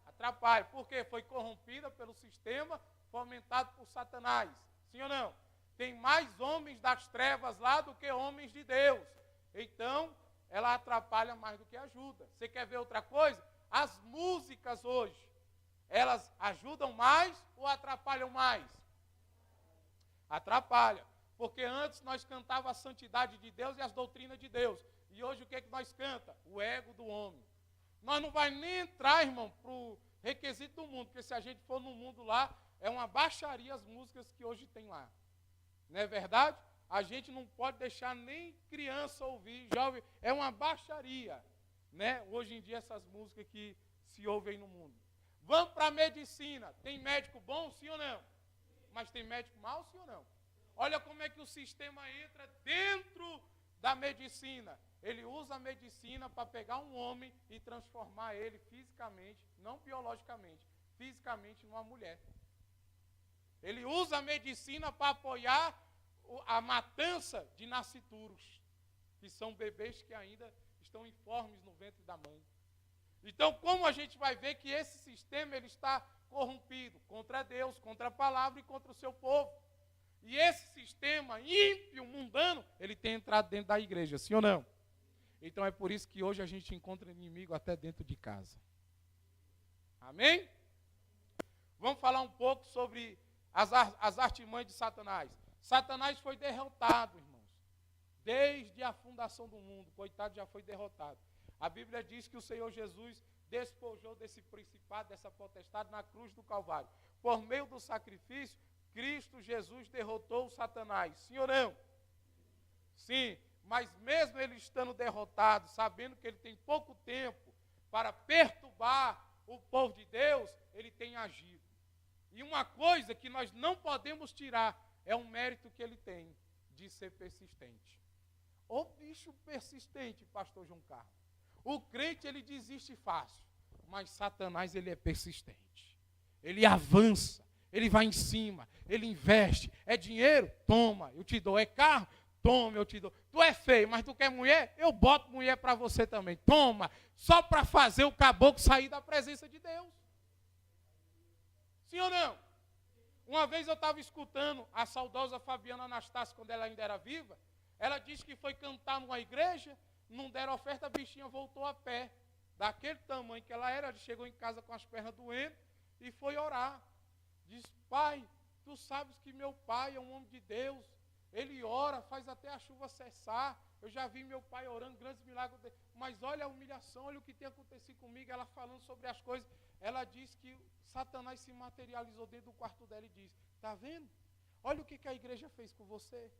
[SPEAKER 2] Atrapalha, porque foi corrompida pelo sistema fomentado por Satanás. Sim ou não? Tem mais homens das trevas lá do que homens de Deus. Então, ela atrapalha mais do que ajuda. Você quer ver outra coisa? As músicas hoje, elas ajudam mais ou atrapalham mais? Atrapalha. Porque antes nós cantávamos a santidade de Deus e as doutrinas de Deus. E hoje o que é que nós canta? O ego do homem. Nós não vai nem entrar, irmão, para o requisito do mundo, porque se a gente for no mundo lá, é uma baixaria as músicas que hoje tem lá. Não é verdade? A gente não pode deixar nem criança ouvir, jovem, é uma baixaria, né? Hoje em dia essas músicas que se ouvem no mundo. Vamos para a medicina. Tem médico bom, sim ou não? Mas tem médico mau, sim ou não? Olha como é que o sistema entra dentro da medicina. Ele usa a medicina para pegar um homem e transformar ele fisicamente, não biologicamente, fisicamente numa mulher. Ele usa a medicina para apoiar a matança de nascituros, que são bebês que ainda estão informes no ventre da mãe. Então, como a gente vai ver que esse sistema ele está corrompido contra Deus, contra a palavra e contra o seu povo. E esse sistema ímpio, mundano, ele tem entrado dentro da igreja, sim ou não? Então é por isso que hoje a gente encontra inimigo até dentro de casa. Amém? Vamos falar um pouco sobre as artimanhas de Satanás. Satanás foi derrotado, irmãos. Desde a fundação do mundo, coitado, já foi derrotado. A Bíblia diz que o Senhor Jesus despojou desse principado, dessa potestade na cruz do Calvário. Por meio do sacrifício, Cristo Jesus derrotou o Satanás. Sim ou não? Sim, mas mesmo ele estando derrotado, sabendo que ele tem pouco tempo para perturbar o povo de Deus, ele tem agido. E uma coisa que nós não podemos tirar é um mérito que ele tem de ser persistente. Ô bicho persistente, pastor João Carlos. O crente, ele desiste fácil, mas Satanás, ele é persistente. Ele avança, ele vai em cima, ele investe. É dinheiro? Toma, eu te dou. É carro? Toma, eu te dou. Tu é feio, mas tu quer mulher? Eu boto mulher para você também. Toma, só para fazer o caboclo sair da presença de Deus. Sim ou não? Uma vez eu estava escutando a saudosa Fabiana Anastácio, quando ela ainda era viva. Ela disse que foi cantar numa igreja, não deram oferta, a bichinha voltou a pé. Daquele tamanho que ela era, ela chegou em casa com as pernas doendo e foi orar. Diz, pai, tu sabes que meu pai é um homem de Deus. Ele ora, faz até a chuva cessar. Eu já vi meu pai orando grandes milagres. Mas olha a humilhação, olha o que tem acontecido comigo. Ela falando sobre as coisas. Ela diz que Satanás se materializou dentro do quarto dela e disse: está vendo? Olha o que a igreja fez com você.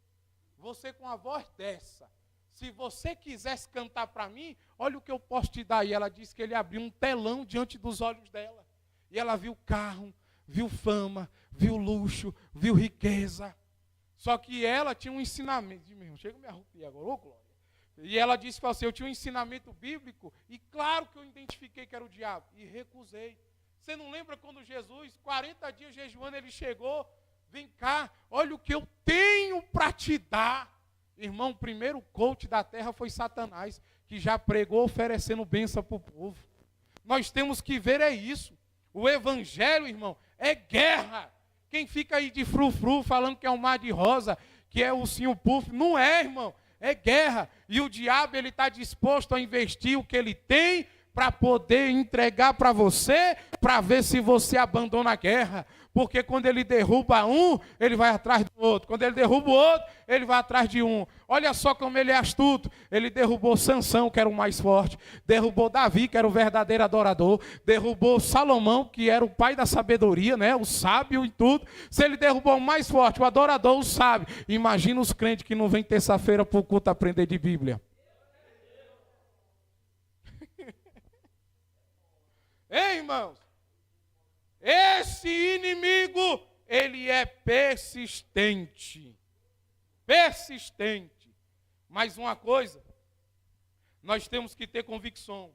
[SPEAKER 2] Você com a voz dessa. Se você quisesse cantar para mim, olha o que eu posso te dar. E ela disse que ele abriu um telão diante dos olhos dela. E ela viu carro, viu fama, viu luxo, viu riqueza. Só que ela tinha um ensinamento. Chega a me arrupiar agora, ô glória. E ela disse para você: eu tinha um ensinamento bíblico, e claro que eu identifiquei que era o diabo, e recusei. Você não lembra quando Jesus, 40 dias jejuando, ele chegou: vem cá, olha o que eu tenho para te dar. Irmão, o primeiro coach da terra foi Satanás, que já pregou oferecendo bênção para o povo. Nós temos que ver isso. O evangelho, irmão, é guerra. Quem fica aí de frufru falando que é um mar de rosa, que é o Ursinho Puff, não é, irmão. É guerra. E o diabo, ele está disposto a investir o que ele tem para poder entregar para você, para ver se você abandona a guerra. Porque quando ele derruba um, ele vai atrás do outro. Quando ele derruba o outro, ele vai atrás de um. Olha só como ele é astuto. Ele derrubou Sansão, que era o mais forte. Derrubou Davi, que era o verdadeiro adorador. Derrubou Salomão, que era o pai da sabedoria, né? O sábio em tudo. Se ele derrubou o mais forte, o adorador, o sábio. Imagina os crentes que não vêm terça-feira para o culto aprender de Bíblia. Ei, irmãos? Esse inimigo, ele é persistente. Persistente. Mas uma coisa, nós temos que ter convicção,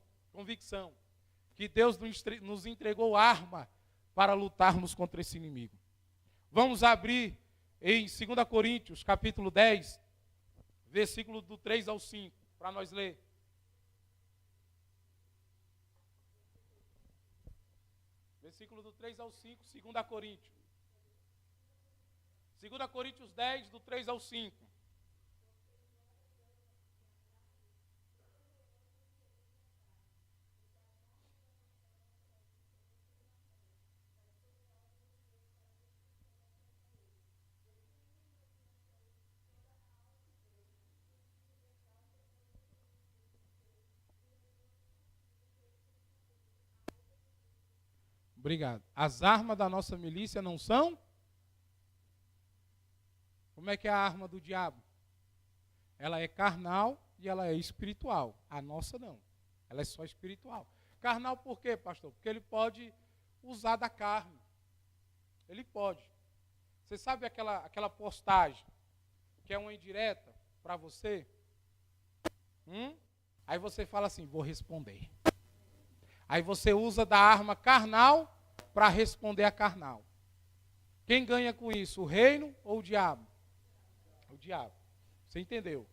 [SPEAKER 2] que Deus nos entregou arma para lutarmos contra esse inimigo. Vamos abrir em 2 Coríntios, capítulo 10, versículo do 3 ao 5, para nós ler. Versículo do 3 ao 5, 2 Coríntios. 2 Coríntios 10, do 3 ao 5. Obrigado. As armas da nossa milícia não são? Como é que é a arma do diabo? Ela é carnal e ela é espiritual. A nossa não. Ela é só espiritual. Carnal por quê, pastor? Porque ele pode usar da carne. Ele pode. Você sabe aquela postagem que é uma indireta para você? Aí você fala assim: vou responder. Aí você usa da arma carnal para responder a carnal. Quem ganha com isso? O reino ou o diabo? O diabo. Você entendeu?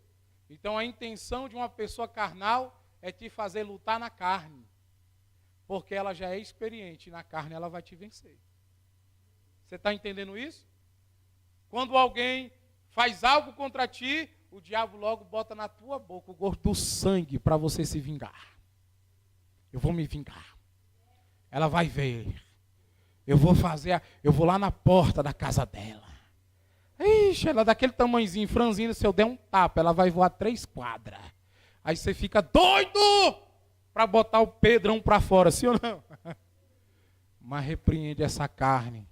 [SPEAKER 2] Então a intenção de uma pessoa carnal é te fazer lutar na carne. Porque ela já é experiente, e na carne ela vai te vencer. Você está entendendo isso? Quando alguém faz algo contra ti, o diabo logo bota na tua boca o gosto do sangue para você se vingar. Eu vou me vingar. Ela vai ver. Eu vou lá na porta da casa dela. Ixi, ela é daquele tamanhozinho, franzino, se eu der um tapa, ela vai voar 3 quadras. Aí você fica doido para botar o Pedrão para fora, sim ou não? Mas repreende essa carne.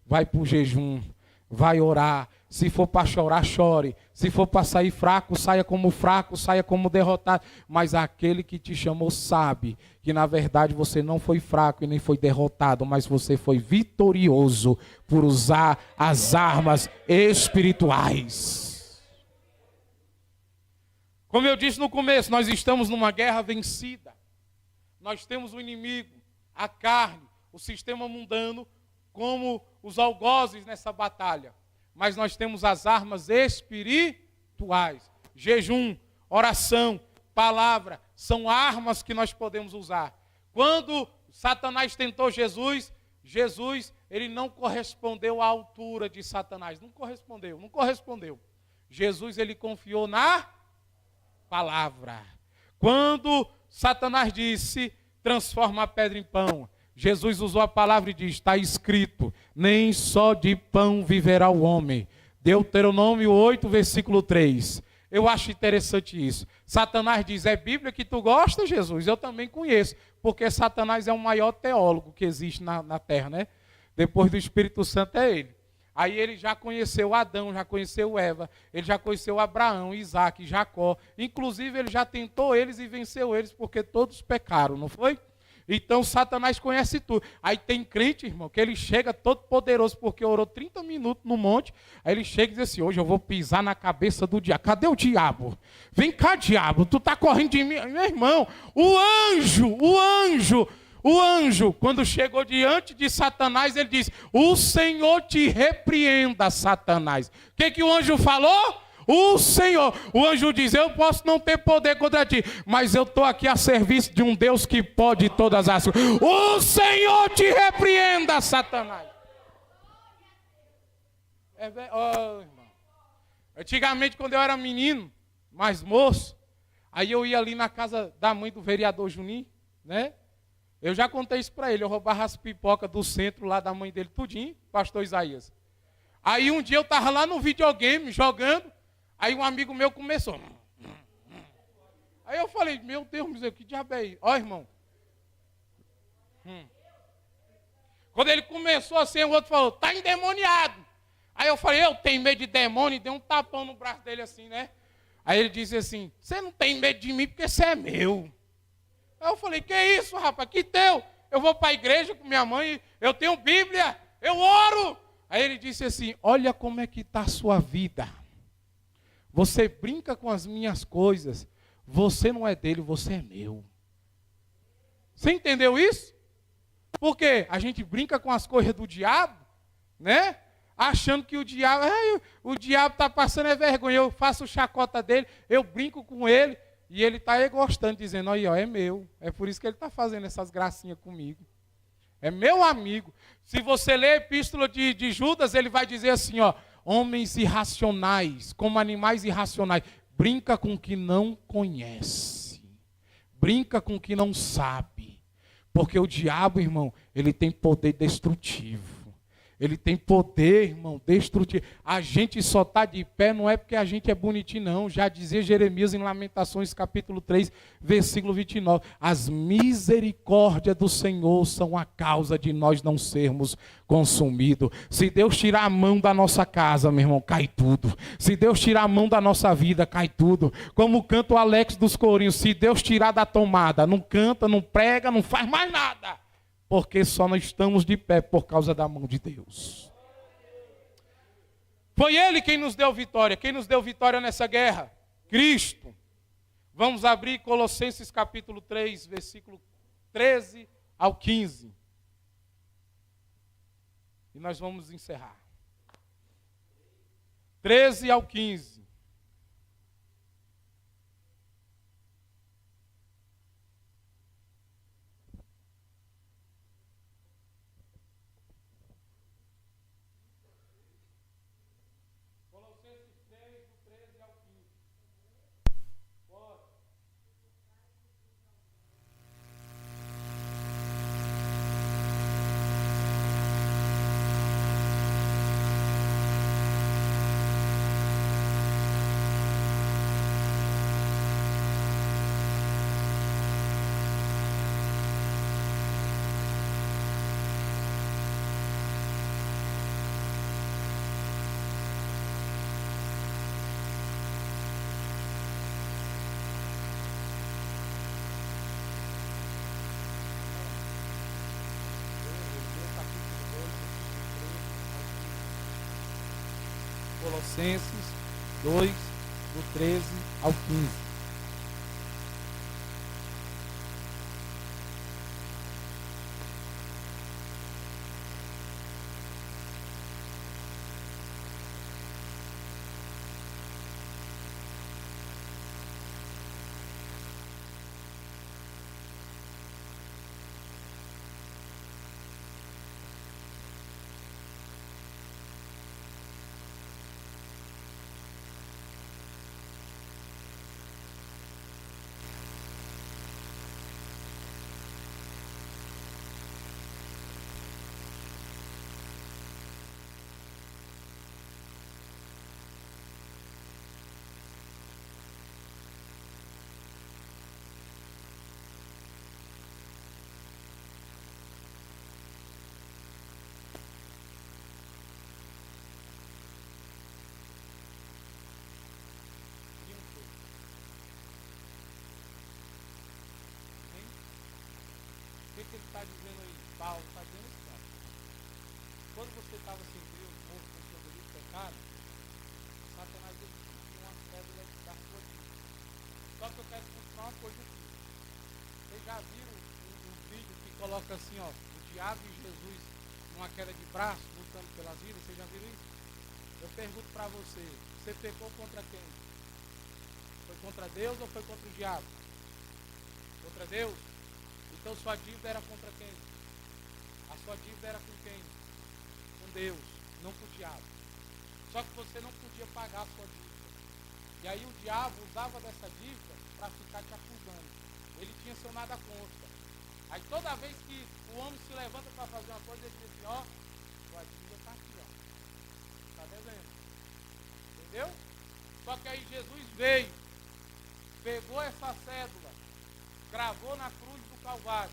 [SPEAKER 2] Vai para o jejum. Vai orar. Se for para chorar, chore. Se for para sair fraco, saia como derrotado. Mas aquele que te chamou sabe que na verdade você não foi fraco e nem foi derrotado, mas você foi vitorioso por usar as armas espirituais. Como eu disse no começo, nós estamos numa guerra vencida. Nós temos o inimigo, a carne, o sistema mundano, como os algozes nessa batalha. Mas nós temos as armas espirituais. Jejum, oração, palavra, são armas que nós podemos usar. Quando Satanás tentou Jesus, ele não correspondeu à altura de Satanás. Não correspondeu. Jesus, ele confiou na palavra. Quando Satanás disse, transforma a pedra em pão, Jesus usou a palavra e diz, está escrito, nem só de pão viverá o homem. Deuteronômio 8, versículo 3. Eu acho interessante isso. Satanás diz, é Bíblia que tu gosta, Jesus? Eu também conheço, porque Satanás é o maior teólogo que existe na terra, né? Depois do Espírito Santo é ele. Aí ele já conheceu Adão, já conheceu Eva, ele já conheceu Abraão, Isaac, Jacó. Inclusive ele já tentou eles e venceu eles, porque todos pecaram, não foi? Então Satanás conhece tudo. Aí tem crente, irmão, que ele chega todo poderoso, porque orou 30 minutos no monte. Aí ele chega e diz assim, hoje eu vou pisar na cabeça do diabo. Cadê o diabo? Vem cá, diabo, tu tá correndo de mim. Meu irmão, o anjo, quando chegou diante de Satanás, ele disse, o Senhor te repreenda, Satanás. O que o anjo falou? O Senhor, o anjo diz, eu posso não ter poder contra ti, mas eu estou aqui a serviço de um Deus que pode todas as coisas. O Senhor te repreenda, Satanás. Irmão. Antigamente, quando eu era menino, mais moço, aí eu ia ali na casa da mãe do vereador Juninho, né? Eu já contei isso para ele, eu roubava as pipocas do centro lá da mãe dele, tudinho, pastor Isaías. Aí um dia eu estava lá no videogame, jogando, aí um amigo meu começou. Aí eu falei, meu Deus, que diabo é isso? Ó, irmão. Quando ele começou assim, o outro falou, tá endemoniado. Aí eu falei, eu tenho medo de demônio, e dei um tapão no braço dele assim, né? Aí ele disse assim, você não tem medo de mim porque você é meu. Aí eu falei, que isso, rapaz, que teu? Eu vou para a igreja com minha mãe, eu tenho Bíblia, eu oro. Aí ele disse assim, olha como é que está a sua vida. Você brinca com as minhas coisas, você não é dele, você é meu. Você entendeu isso? Porque a gente brinca com as coisas do diabo, né? Achando que o diabo está passando vergonha. Eu faço chacota dele, eu brinco com ele, e ele está gostando, dizendo, aí, ó, é meu. É por isso que ele está fazendo essas gracinhas comigo. É meu amigo. Se você ler a epístola de Judas, ele vai dizer assim, ó, homens irracionais, como animais irracionais, brinca com o que não conhece, brinca com o que não sabe, porque o diabo, irmão, ele tem poder destrutivo, ele tem poder, irmão, destrutivo. A gente só está de pé, não é porque a gente é bonitinho, não. Já dizia Jeremias em Lamentações, capítulo 3, versículo 29. As misericórdias do Senhor são a causa de nós não sermos consumidos. Se Deus tirar a mão da nossa casa, meu irmão, cai tudo. Se Deus tirar a mão da nossa vida, cai tudo. Como canta o Alex dos Corinhos, se Deus tirar da tomada, não canta, não prega, não faz mais nada. Porque só nós estamos de pé por causa da mão de Deus. Foi Ele quem nos deu vitória. Quem nos deu vitória nessa guerra? Cristo. Vamos abrir Colossenses capítulo 3, versículo 13 ao 15. E nós vamos encerrar. 13 ao 15. Colossenses 2, do 13 ao 15. que ele está dizendo aí? Paulo está dizendo assim, ó. Quando você estava sem Deus, morto com seu delito e pecado, Satanás ele tinha uma cédula da sua vida. Só que eu quero continuar uma coisa aqui. Vocês já viram um vídeo que coloca assim, ó, o diabo e Jesus numa queda de braço, lutando pelas vidas? Vocês já viram isso? Eu pergunto para você, você pecou contra quem? Foi contra Deus ou foi contra o diabo? Contra Deus? Então sua dívida era contra quem? A sua dívida era com quem? Com Deus, não com o diabo. Só que você não podia pagar a sua dívida. E aí o diabo usava dessa dívida para ficar te acusando. Ele tinha seu nada contra. Aí toda vez que o homem se levanta para fazer uma coisa, ele diz assim, ó, sua dívida está aqui, ó. Está devendo. Entendeu? Só que aí Jesus veio, pegou essa cédula, gravou na cruz do Calvário.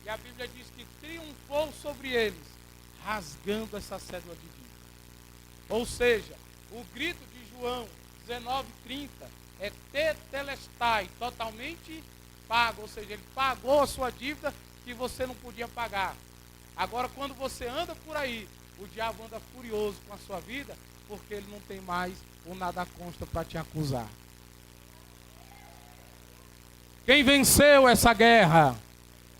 [SPEAKER 2] E a Bíblia diz que triunfou sobre eles, rasgando essa cédula de dívida. Ou seja, o grito de João 19:30 é tetelestai, totalmente pago. Ou seja, ele pagou a sua dívida que você não podia pagar. Agora, quando você anda por aí, o diabo anda furioso com a sua vida, porque ele não tem mais o nada consta para te acusar. Quem venceu essa guerra?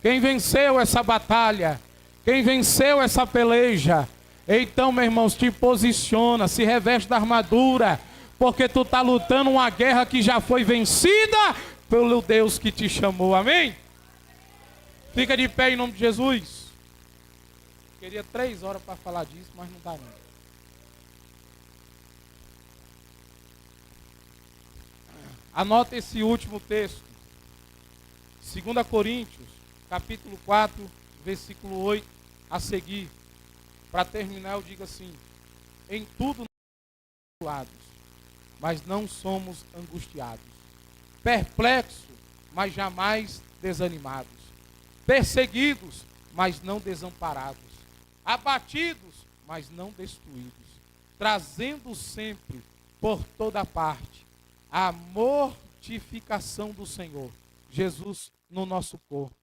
[SPEAKER 2] Quem venceu essa batalha? Quem venceu essa peleja? Então, meus irmãos, te posiciona, se reveste da armadura, porque tu está lutando uma guerra que já foi vencida pelo Deus que te chamou, amém? Fica de pé em nome de Jesus. Queria 3 horas para falar disso, mas não dá não. Anota esse último texto. 2 Coríntios, capítulo 4, versículo 8, a seguir. Para terminar, eu digo assim: em tudo angustiados, mas não somos angustiados. Perplexos, mas jamais desanimados. Perseguidos, mas não desamparados. Abatidos, mas não destruídos. Trazendo sempre, por toda parte, a mortificação do Senhor Jesus no nosso corpo,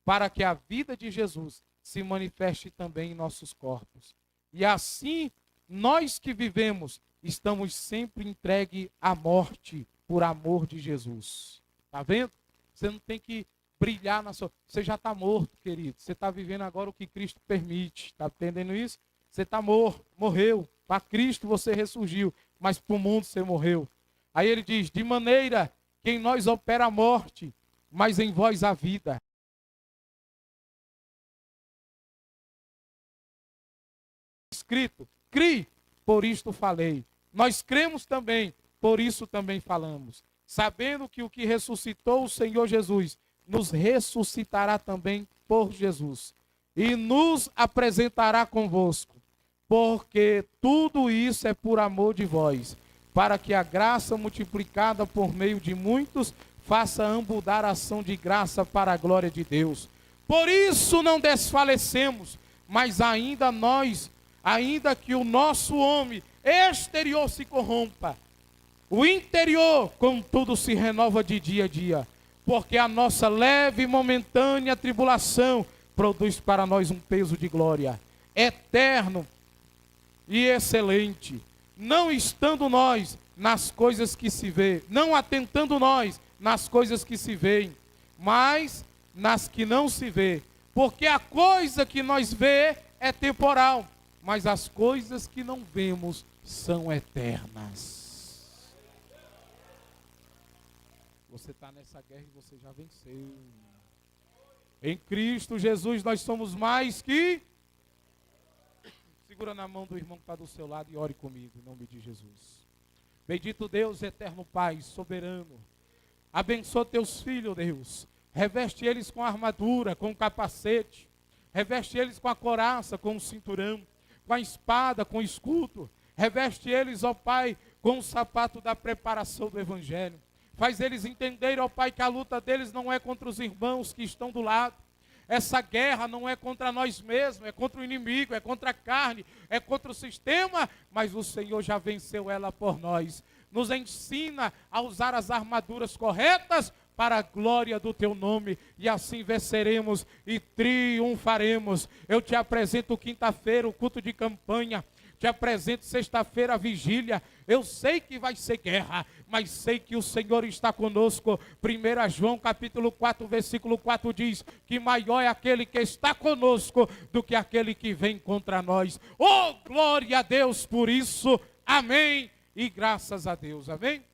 [SPEAKER 2] para que a vida de Jesus se manifeste também em nossos corpos. E assim, nós que vivemos, estamos sempre entregues à morte por amor de Jesus. Está vendo? Você não tem que brilhar na sua... Você já está morto, querido. Você está vivendo agora o que Cristo permite. Está entendendo isso? Você está morto, morreu. Para Cristo você ressurgiu, mas para o mundo você morreu. Aí ele diz, de maneira que em nós opera a morte, mas em vós a vida. Escrito, crie, por isto falei. Nós cremos também, por isso também falamos. Sabendo que o que ressuscitou o Senhor Jesus, nos ressuscitará também por Jesus. E nos apresentará convosco. Porque tudo isso é por amor de vós, para que a graça multiplicada por meio de muitos faça abundar a ação de graça para a glória de Deus. Por isso não desfalecemos, mas ainda que o nosso homem exterior se corrompa, o interior, contudo, se renova de dia a dia, porque a nossa leve e momentânea tribulação produz para nós um peso de glória eterno e excelente, não estando nós nas coisas que se vê, não atentando nós nas coisas que se veem, mas nas que não se vê, porque a coisa que nós vê é temporal, mas as coisas que não vemos são eternas. Você está nessa guerra e você já venceu. Em Cristo Jesus nós somos mais que... Segura na mão do irmão que está do seu lado e ore comigo, em nome de Jesus. Bendito Deus, eterno Pai, soberano. Abençoa teus filhos, Deus. Reveste eles com a armadura, com o capacete. Reveste eles com a couraça, com o cinturão. Com a espada, com o escudo. Reveste eles, ó Pai, com o sapato da preparação do Evangelho. Faz eles entenderem, ó Pai, que a luta deles não é contra os irmãos que estão do lado. Essa guerra não é contra nós mesmos, é contra o inimigo, é contra a carne, é contra o sistema, mas o Senhor já venceu ela por nós. Nos ensina a usar as armaduras corretas, para a glória do teu nome, e assim venceremos e triunfaremos. Eu te apresento quinta-feira o culto de campanha, te apresento sexta-feira a vigília. Eu sei que vai ser guerra, mas sei que o Senhor está conosco. 1 João capítulo 4, versículo 4 diz que maior é aquele que está conosco do que aquele que vem contra nós. Oh, glória a Deus por isso. Amém e graças a Deus. Amém.